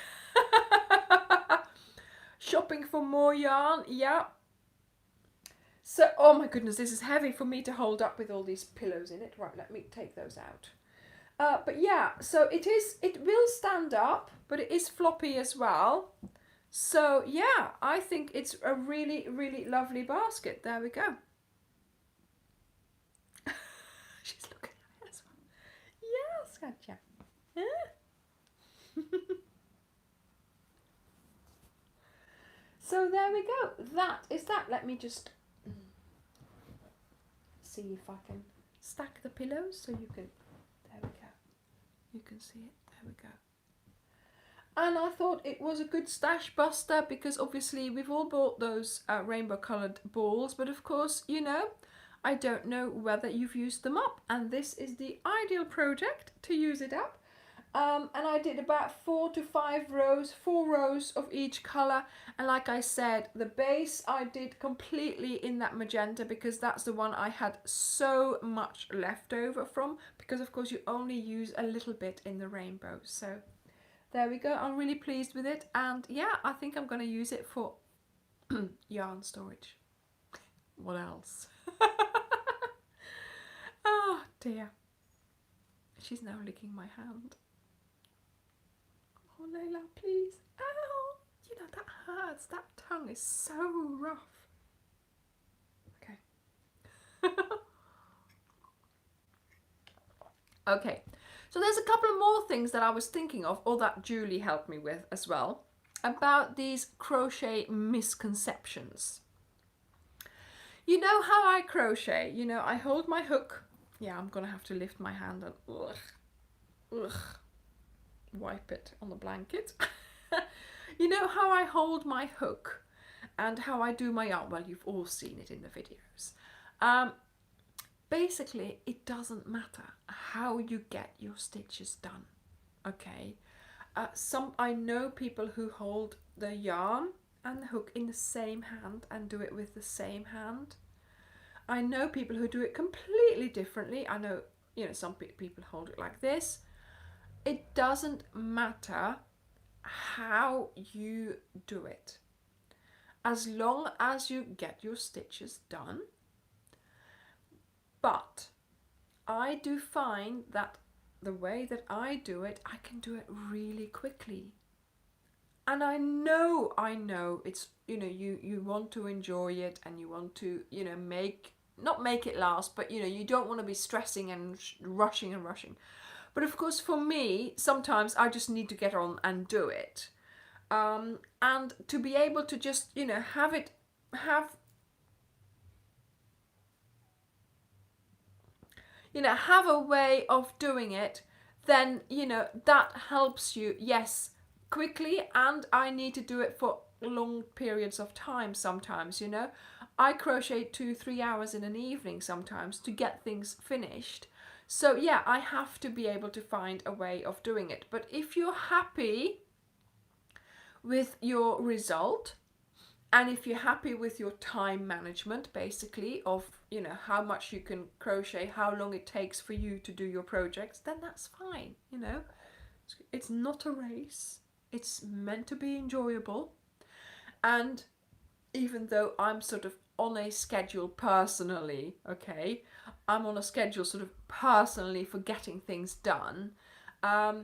Shopping for more yarn, yeah. So, oh my goodness, this is heavy for me to hold up with all these pillows in it. Right, let me take those out. But yeah, so it will stand up, but it is floppy as well. So yeah, I think it's a really, really lovely basket. There we go. She's looking at it as well. Yes, gotcha. Yeah. So there we go. That is that. Let me just see if I can stack the pillows so you can... There we go. You can see it. There we go. And I thought it was a good stash buster because obviously we've all bought those rainbow coloured balls, but of course, you know, I don't know whether you've used them up, and this is the ideal project to use it up. And I did about 4 to 5 rows, 4 rows of each colour, and like I said, the base I did completely in that magenta because that's the one I had so much left over from, because of course you only use a little bit in the rainbow. So there we go, I'm really pleased with it, and yeah, I think I'm going to use it for yarn storage. What else? Oh dear, she's now licking my hand. Oh, Layla, please. Ow! You know, that hurts. That tongue is so rough. Okay. Okay. So there's a couple of more things that I was thinking of, or that Julie helped me with as well, about these crochet misconceptions. You know how I crochet? You know, I hold my hook. Yeah, I'm going to have to lift my hand and wipe it on the blanket. You know how I hold my hook and how I do my yarn? Well, you've all seen it in the videos. Basically, it doesn't matter how you get your stitches done. Okay. I know people who hold the yarn and the hook in the same hand and do it with the same hand. I know people who do it completely differently. I know, you know, some people hold it like this. It doesn't matter how you do it, as long as you get your stitches done. But I do find that the way that I do it, I can do it really quickly. And I know it's, you know, you want to enjoy it and you want to, you know, not make it last, but you know, you don't want to be stressing and rushing. But of course, for me, sometimes I just need to get on and do it. And to be able to just, you know, have a way of doing it, then, you know, that helps you, yes, quickly, and I need to do it for long periods of time sometimes, you know. I crochet 2-3 hours in an evening sometimes to get things finished. So yeah, I have to be able to find a way of doing it. But if you're happy with your result, and if you're happy with your time management, basically, of, you know, how much you can crochet, how long it takes for you to do your projects, then that's fine, you know. It's not a race. It's meant to be enjoyable. And even though I'm sort of on a schedule personally, okay, I'm on a schedule sort of personally for getting things done, I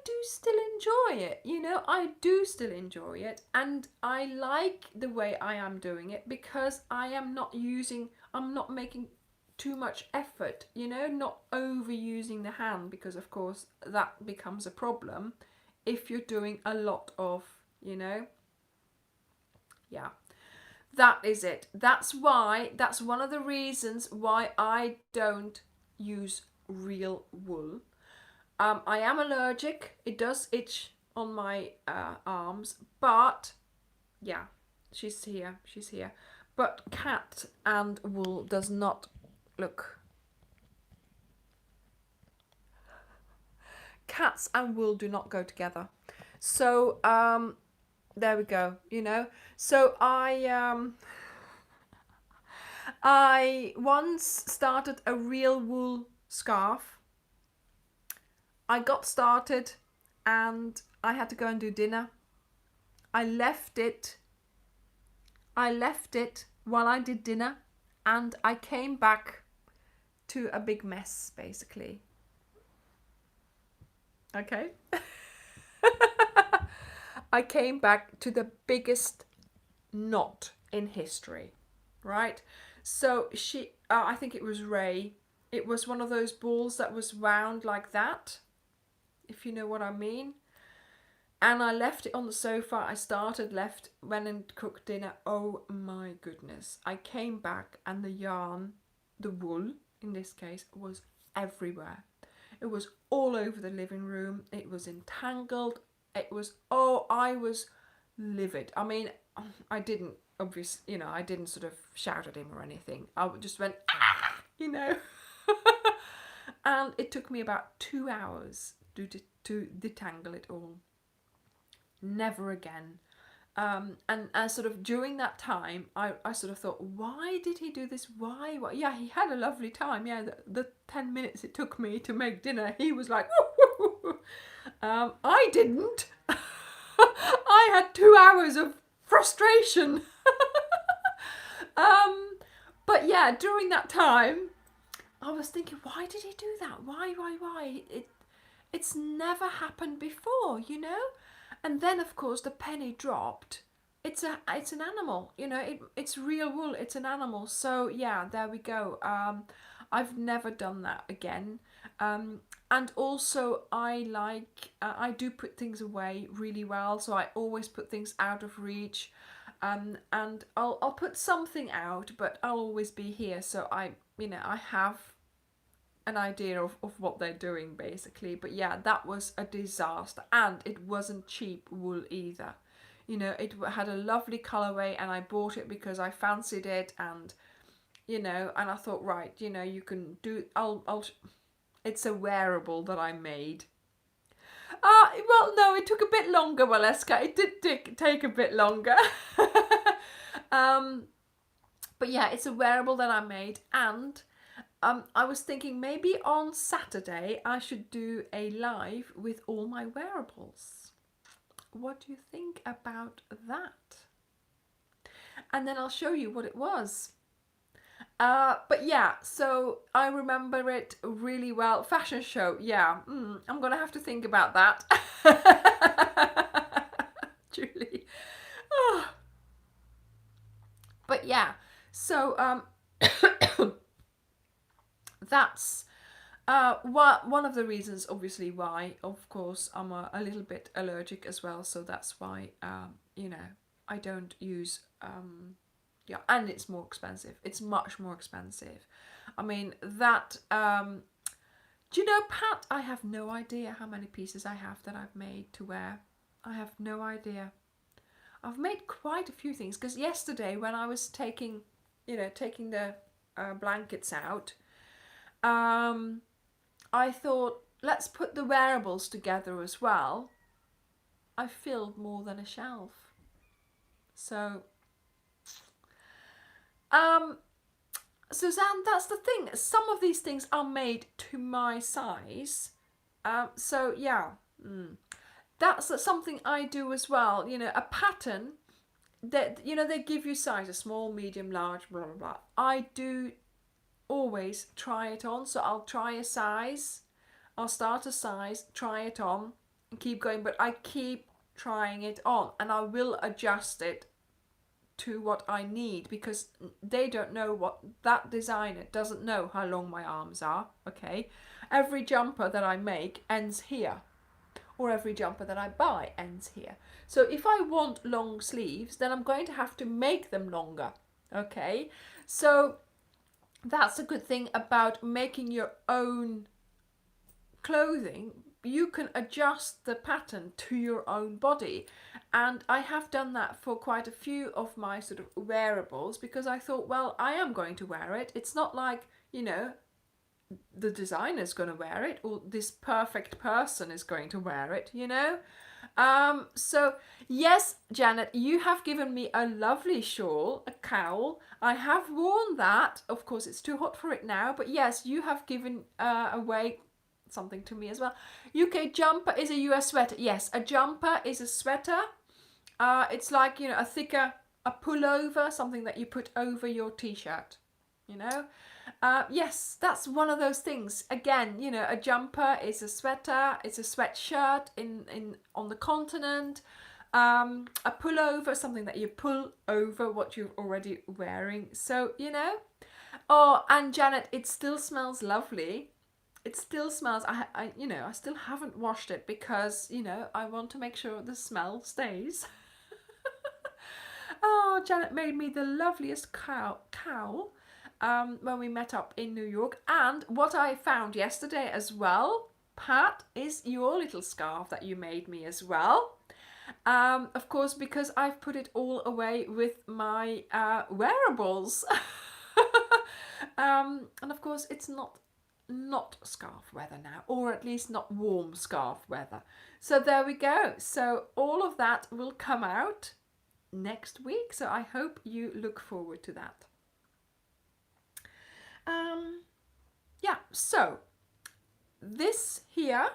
do still enjoy it, you know, I do still enjoy it, and I like the way I am doing it because I'm not making too much effort, you know, not overusing the hand, because of course that becomes a problem if you're doing a lot of, you know, yeah. That is it. That's one of the reasons why I don't use real wool. I am allergic. It does itch on my arms, but yeah, she's here. But cat and wool does not look. Cats and wool do not go together. So there we go, you know. So I once started a real wool scarf. I got started and I had to go and do dinner. I left it while I did dinner, and I came back to a big mess, basically. Okay. I came back to the biggest knot in history, right? So I think it was Ray. It was one of those balls that was round like that, if you know what I mean. And I left it on the sofa. I started, left, went and cooked dinner. Oh my goodness. I came back and the yarn, the wool in this case, was everywhere. It was all over the living room. It was entangled. It was, oh, I was livid. I mean, I didn't, obviously, you know, I didn't sort of shout at him or anything. I just went, ah, you know. And it took me about 2 hours to detangle it all. Never again. And sort of during that time, I sort of thought, why did he do this? Why? Yeah, he had a lovely time. Yeah, the 10 minutes it took me to make dinner, he was like, I didn't. I had 2 hours of frustration. But yeah, during that time, I was thinking, why did he do that? Why? It's never happened before, you know? And then, of course, the penny dropped. It's an animal, you know. It's real wool. It's an animal. So yeah, there we go. I've never done that again. And also, I do put things away really well. So I always put things out of reach. And I'll put something out, but I'll always be here. So I have an idea of what they're doing, basically. But yeah, that was a disaster, and it wasn't cheap wool either. You know, it had a lovely colorway, and I bought it because I fancied it, and you know, and I thought, right, you know, you can do, it's a wearable that I made. Well, no, it took a bit longer, Waleska. It did take a bit longer. But yeah, it's a wearable that I made, and I was thinking maybe on Saturday I should do a live with all my wearables. What do you think about that? And then I'll show you what it was. But yeah, so I remember it really well. Fashion show, yeah. I'm gonna have to think about that. Julie. Oh. But yeah, so that's one of the reasons, obviously, why, of course, I'm a little bit allergic as well. So that's why, you know, I don't use, yeah, and it's more expensive. It's much more expensive. I mean, that, do you know, Pat, I have no idea how many pieces I have that I've made to wear. I have no idea. I've made quite a few things, because yesterday when I was taking the blankets out, I thought, let's put the wearables together as well. I filled more than a shelf. So, Suzanne, that's the thing. Some of these things are made to my size. So yeah, that's something I do as well. You know, a pattern that, you know, they give you sizes, small, medium, large, blah, blah, blah. I do always try it on. So I'll try a size, I'll start a size, try it on, and keep going. But I keep trying it on, and I will adjust it to what I need, because they don't know what, that designer doesn't know how long my arms are. Okay, every jumper that I make ends here, or every jumper that I buy ends here. So if I want long sleeves, then I'm going to have to make them longer. Okay, so that's a good thing about making your own clothing. You can adjust the pattern to your own body, and I have done that for quite a few of my sort of wearables, because I thought, well, I am going to wear it. It's not like, you know, the designer's going to wear it, or this perfect person is going to wear it, you know. So yes, Janet, you have given me a lovely shawl, a cowl. I have worn that. Of course, it's too hot for it now, but yes, you have given away something to me as well. UK jumper is a US sweater. Yes, a jumper is a sweater. It's like, you know, a pullover, something that you put over your t-shirt, you know. Yes, that's one of those things. Again, you know, a jumper is a sweater, it's a sweatshirt in on the continent. A pullover, something that you pull over what you're already wearing. So, you know. Oh, and Janet, it still smells lovely. It still smells. You know, I still haven't washed it because, you know, I want to make sure the smell stays. Oh, Janet made me the loveliest cowl when we met up in New York. And what I found yesterday as well, Pat, is your little scarf that you made me as well. Of course, because I've put it all away with my wearables. And of course, it's not scarf weather now, or at least not warm scarf weather. So there we go. So all of that will come out next week, so I hope you look forward to that. Yeah, so this here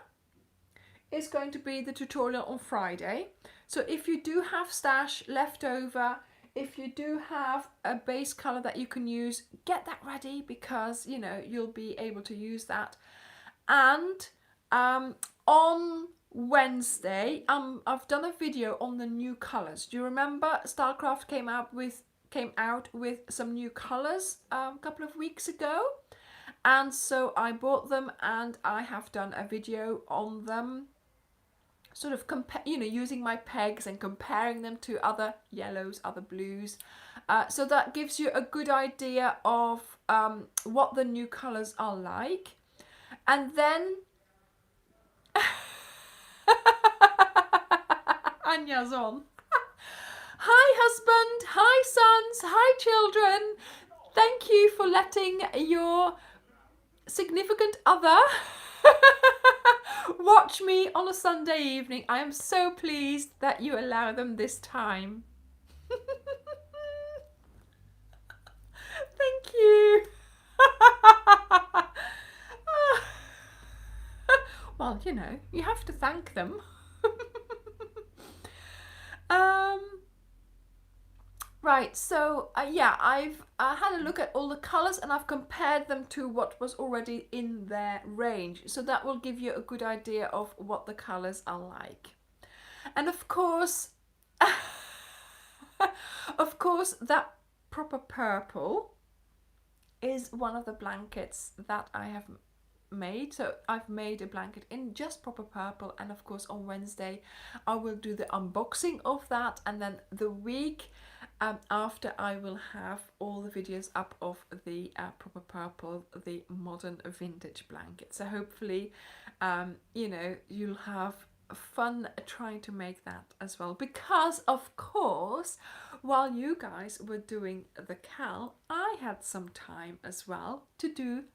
is going to be the tutorial on Friday. So if you do have stash left over, if you do have a base color that you can use, get that ready, because you know you'll be able to use that. And on Wednesday, I've done a video on the new colors. Do you remember Stylecraft came out with some new colors a couple of weeks ago? And so I bought them and I have done a video on them, sort of using my pegs and comparing them to other yellows, other blues. So that gives you a good idea of what the new colors are like. And then Anja's on. Hi husband, hi sons, hi children. Thank you for letting your significant other watch me on a Sunday evening. I am so pleased that you allow them this time. Thank you. Well, you know, you have to thank them. Right, so yeah, I've had a look at all the colours and I've compared them to what was already in their range. So that will give you a good idea of what the colours are like. And of course, that proper purple is one of the blankets that I have made. So I've made a blanket in just proper purple, and of course on Wednesday I will do the unboxing of that, and then the week after I will have all the videos up of the proper purple, the modern vintage blanket. So hopefully you know, you'll have fun trying to make that as well, because of course while you guys were doing the cal, I had some time as well to do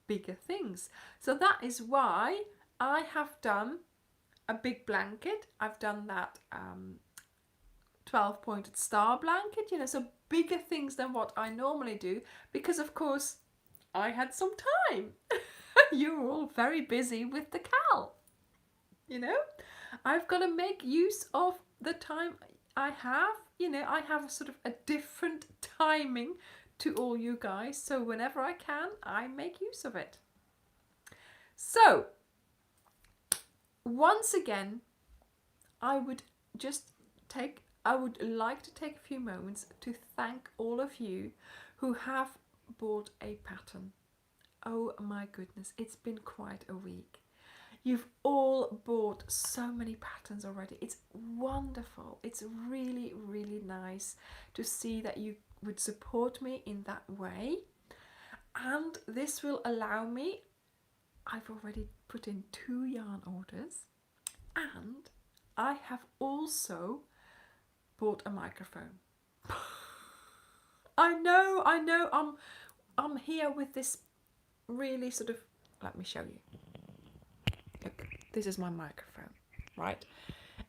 bigger things. So that is why I have done a big blanket. I've done that 12 pointed star blanket, you know, so bigger things than what I normally do, because of course I had some time. You were all very busy with the cal, you know. I've got to make use of the time I have, you know. I have sort of a different timing to all you guys, so whenever I can, I make use of it. So once again, I would like to take a few moments to thank all of you who have bought a pattern. Oh my goodness, it's been quite a week. You've all bought so many patterns already. It's wonderful. It's really, really nice to see that you would support me in that way. And this will allow me, I've already put in 2 yarn orders, and I have also bought a microphone. I know, I'm here with this really sort of let me show you. Look, this is my microphone, right?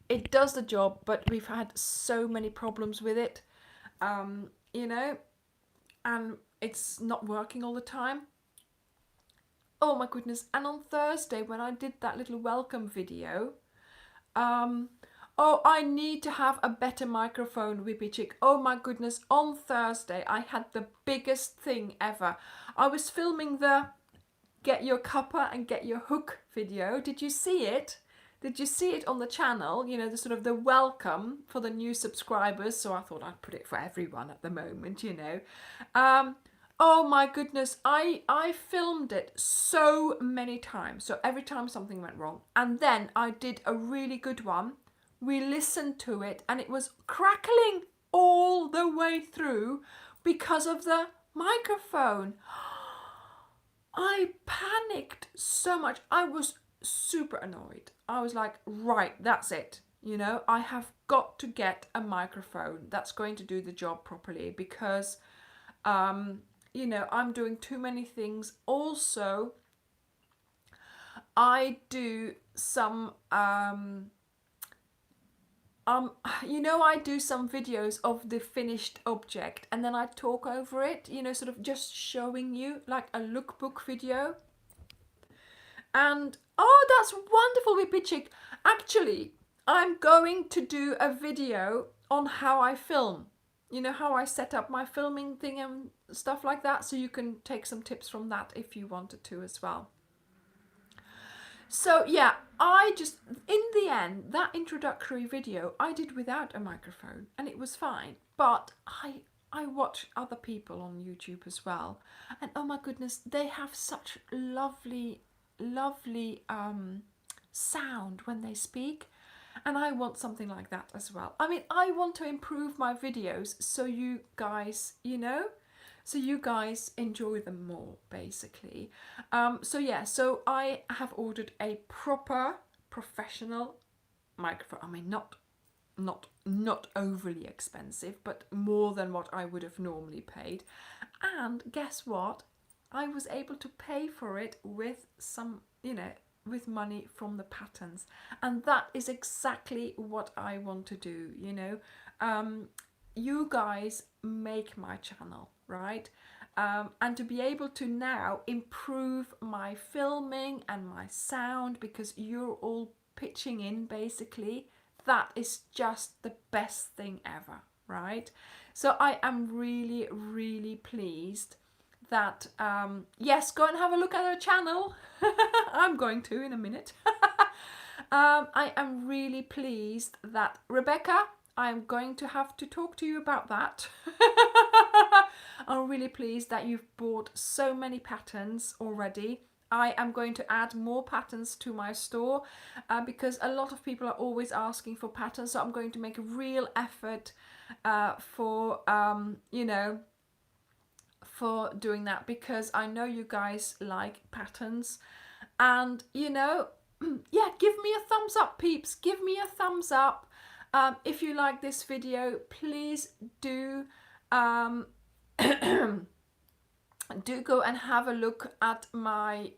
It does the job, but we've had so many problems with it, you know, and it's not working all the time. Oh my goodness. And on Thursday, when I did that little welcome video, oh, I need to have a better microphone, Whippy Chick. Oh my goodness. On Thursday, I had the biggest thing ever. I was filming the Get Your Cuppa and Get Your Hook video. Did you see it? Did you see it on the channel? You know, the sort of the welcome for the new subscribers. So I thought I'd put it for everyone at the moment, you know. Oh my goodness, I filmed it so many times. So every time something went wrong. And then I did a really good one. We listened to it and it was crackling all the way through because of the microphone. I panicked so much. I was super annoyed. I was like, right, that's it. You know, I have got to get a microphone that's going to do the job properly because, you know, I'm doing too many things. Also, I do some, you know, I do some videos of the finished object and then I talk over it, you know, sort of just showing you like a lookbook video. And oh, that's wonderful, Whippy Chick. Actually, I'm going to do a video on how I film. You know, how I set up my filming thing and stuff like that. So you can take some tips from that if you wanted to as well. So yeah, I just, in the end, that introductory video I did without a microphone and it was fine. But I watch other people on YouTube as well. And oh my goodness, they have such lovely sound when they speak, and I want something like that as well. I mean, I want to improve my videos so you guys, you know, so you guys enjoy them more, basically. So yeah, so I have ordered a proper professional microphone. I mean, not overly expensive, but more than what I would have normally paid. And guess what? I was able to pay for it with some, you know, with money from the patterns. And that is exactly what I want to do, you know. You guys make my channel, right? And to be able to now improve my filming and my sound because you're all pitching in, basically, that is just the best thing ever, right? So I am really, really pleased that, yes, go and have a look at her channel. I'm going to in a minute. I am really pleased that, Rebecca, I'm going to have to talk to you about that. I'm really pleased that you've bought so many patterns already. I am going to add more patterns to my store because a lot of people are always asking for patterns. So I'm going to make a real effort for, you know, for doing that because I know you guys like patterns. And, you know, yeah, give me a thumbs up, peeps. Give me a thumbs up. If you like this video, please do do go and have a look at my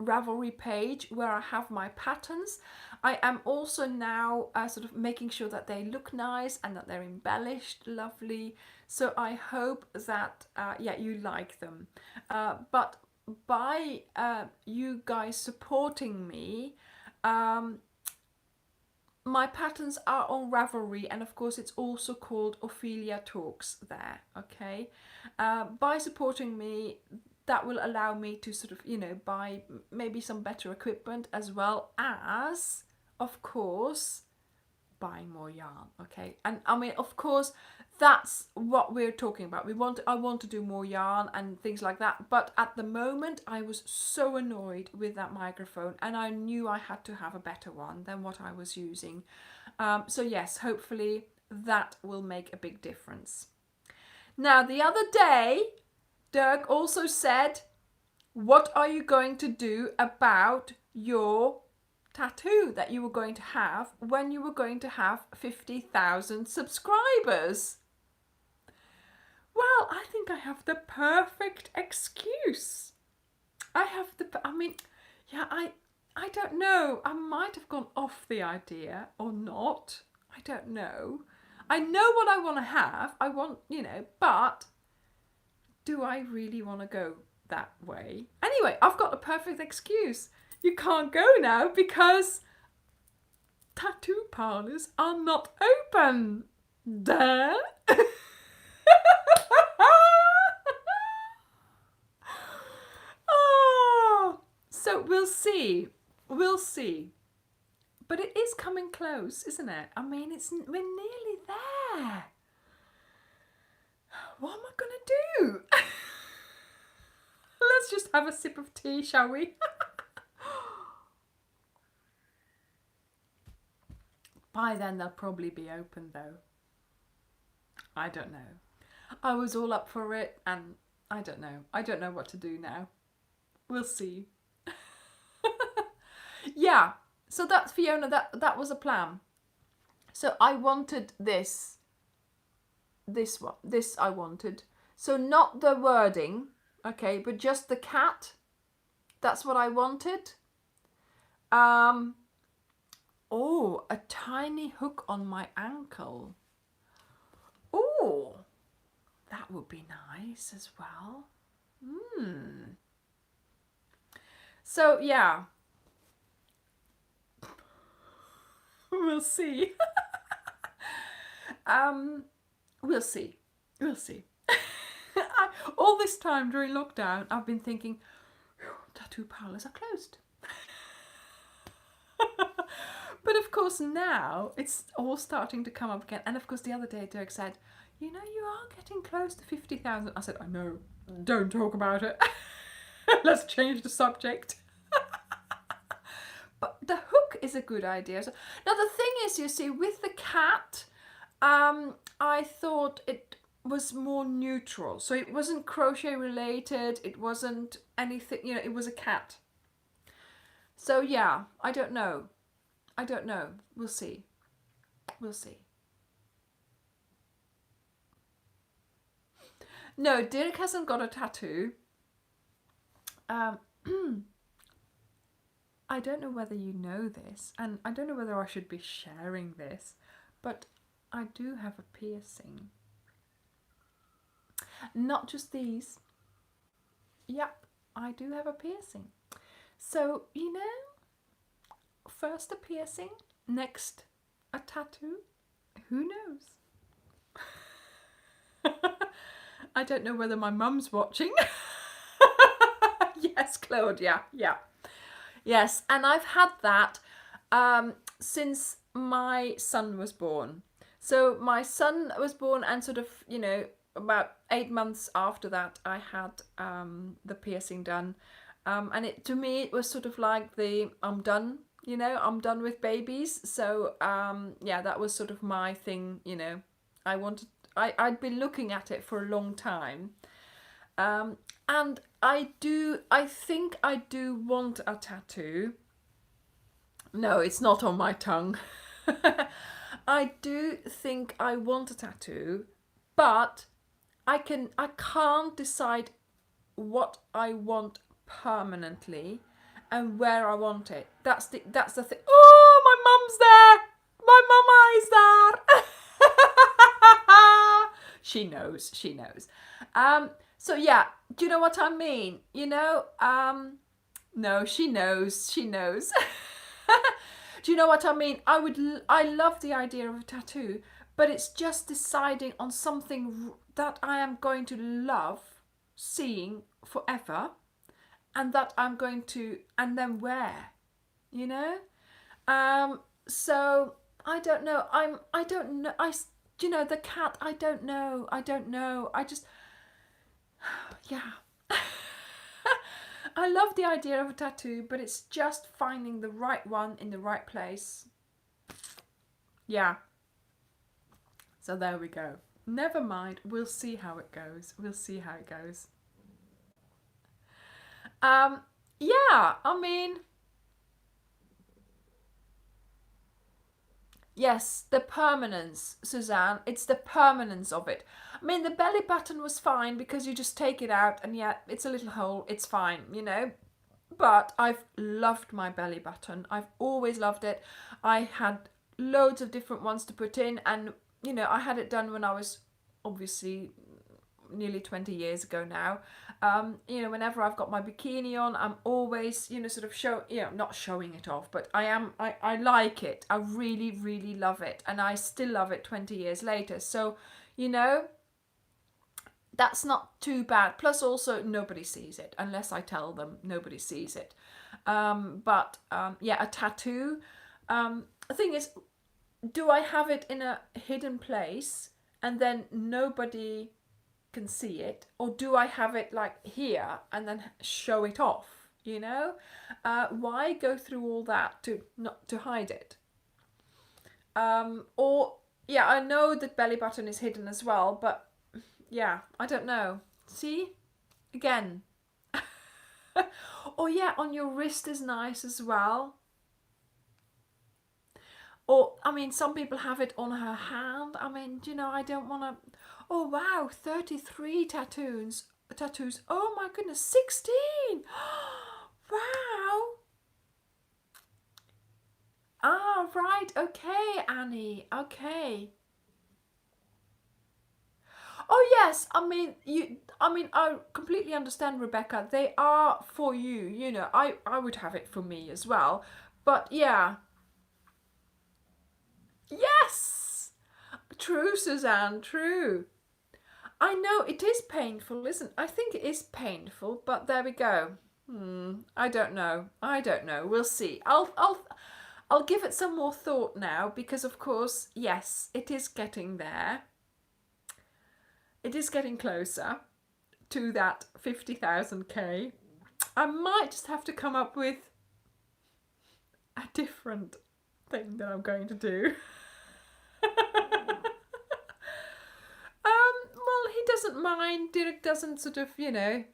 Ravelry page where I have my patterns. I am also now sort of making sure that they look nice and that they're embellished lovely. So I hope that yeah, you like them. But by you guys supporting me, my patterns are on Ravelry, and of course it's also called Ophelia Talks there, okay? By supporting me, that will allow me to sort of, you know, buy maybe some better equipment as well as, of course, buying more yarn, okay? And I mean, of course, that's what we're talking about. I want to do more yarn and things like that. But at the moment, I was so annoyed with that microphone and I knew I had to have a better one than what I was using. So yes, hopefully that will make a big difference. Now, the other day, Dirk also said, what are you going to do about your tattoo that you were going to have when you were going to have 50,000 subscribers? Well, I think I have the perfect excuse. I don't know. I might have gone off the idea or not. I don't know. I know what I want to have. I want, but do I really want to go that way? Anyway, I've got a perfect excuse. You can't go now because tattoo parlours are not open. Duh. Oh, so we'll see. We'll see. But it is coming close, isn't it? I mean, we're nearly there. What am I going to do? Let's just have a sip of tea, shall we? By then, they'll probably be open, though. I don't know. I was all up for it, and I don't know. I don't know what to do now. We'll see. Yeah. So that's Fiona. That was a plan. So I wanted this one. This I wanted. So not the wording, okay, but just the cat. That's what I wanted. Oh, a tiny hook on my ankle. Oh, that would be nice as well. So yeah. We'll see. We'll see. We'll see. All this time during lockdown, I've been thinking, tattoo parlours are closed. But of course now it's all starting to come up again. And of course the other day Dirk said, you are getting close to 50,000. I said, I know, don't talk about it. Let's change the subject. But the hook is a good idea. So, now the thing is, you see, with the cat, I thought it was more neutral. So it wasn't crochet related. It wasn't anything, it was a cat. So yeah, I don't know. We'll see. No, Dirk hasn't got a tattoo. I don't know whether you know this, and I don't know whether I should be sharing this, but I do have a piercing. Not just these. Yep, I do have a piercing. So, first a piercing, next a tattoo. Who knows? I don't know whether my mum's watching. Yes, Claudia. Yeah. Yes, and I've had that since my son was born. So my son was born, and sort of, about 8 months after that, I had the piercing done. And to me, it was sort of like I'm done, I'm done with babies. So, yeah, that was sort of my thing, I'd been looking at it for a long time. And I think I do want a tattoo. No, it's not on my tongue. I do think I want a tattoo, but I can't decide what I want permanently and where I want it. That's the thing. Oh, my mum's there. My mama is there. She knows. So yeah, do you know what I mean? No, she knows. Do you know what I mean? I love the idea of a tattoo, but it's just deciding on something that I am going to love seeing forever, and that I'm going to, and then wear, So I don't know. The cat, I don't know. I just, yeah. I love the idea of a tattoo, but it's just finding the right one in the right place. Yeah. So there we go. Never mind. We'll see how it goes. Yeah, I mean, Yes, the permanence, Suzanne. It's the permanence of it. I mean, the belly button was fine because you just take it out and yeah, it's a little hole. It's fine, you know. But I've loved my belly button. I've always loved it. I had loads of different ones to put in, and you know, I had it done when I was obviously nearly 20 years ago now. You know, whenever I've got my bikini on, I'm always, you know, sort of not showing it off, but I like it. I really, really love it. And I still love it 20 years later. So, you know, that's not too bad. Plus also nobody sees it unless I tell them. Nobody sees it. Yeah, a tattoo. The thing is, do I have it in a hidden place and then nobody can see it, or do I have it like here and then show it off, you know? Why go through all that to not to hide it? Or yeah, I know that belly button is hidden as well, but yeah, I don't know. See, again. Or yeah, on your wrist is nice as well. Or, I mean, some people have it on her hand. I mean, you know, I don't want to... Oh, wow, 33 tattoos. Oh, my goodness, 16. Wow. Ah, right. Okay, Annie. Okay. Oh, yes. I completely understand, Rebecca. They are for you. You know, I would have it for me as well. But yeah. Yes. True, Suzanne. True. I know it is painful, isn't it? I think it is painful, but there we go. I don't know. We'll see. I'll give it some more thought now because, of course, yes, it is getting there. It is getting closer to that 50,000K. I might just have to come up with a different thing that I'm going to do. Well, he doesn't mind. Dirk doesn't sort of, you know.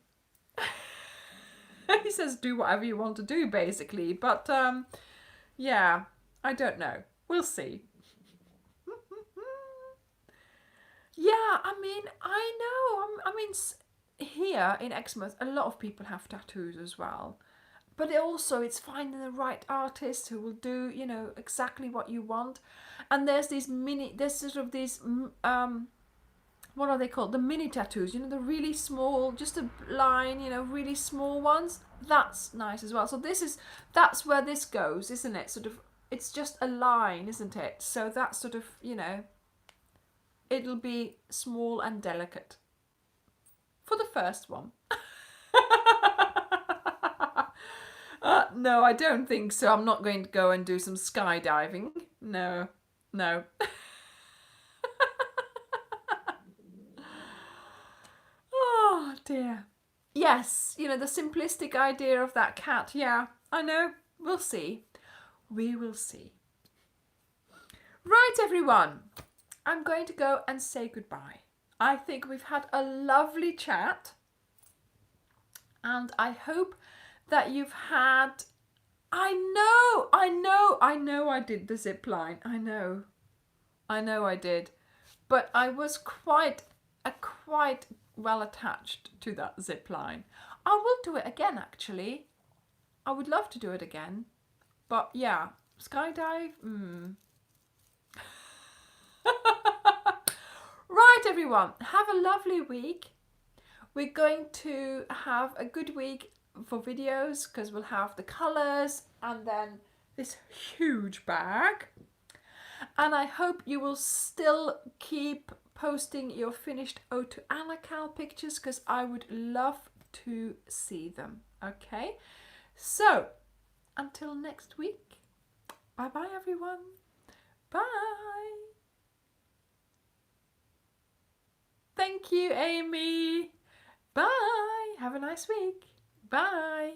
He says do whatever you want to do, basically. But yeah, I don't know. We'll see. Yeah, I mean, I know. I mean, here in Exmouth, a lot of people have tattoos as well. But it's finding the right artist who will do, you know, exactly what you want. And there's sort of these what are they called? The mini tattoos, you know, the really small, just a line, you know, really small ones. That's nice as well. So that's where this goes, isn't it? Sort of, it's just a line, isn't it? So that's sort of, you know, it'll be small and delicate for the first one. No, I don't think so. I'm not going to go and do some skydiving. No. Oh dear. Yes, you know, the simplistic idea of that cat. Yeah, I know. We'll see. We will see. Right, everyone. I'm going to go and say goodbye. I think we've had a lovely chat. And I hope that you've had... I know I did the zip line. I know I did. But I was quite well attached to that zip line. I will do it again, actually. I would love to do it again. But yeah, skydive. Right, everyone. Have a lovely week. We're going to have a good week for videos because we'll have the colours and then this huge bag. And I hope you will still keep posting your finished Ode to Anna Cal pictures because I would love to see them. Okay, so until next week, bye bye everyone. Bye. Thank you, Amy. Bye. Have a nice week. Bye.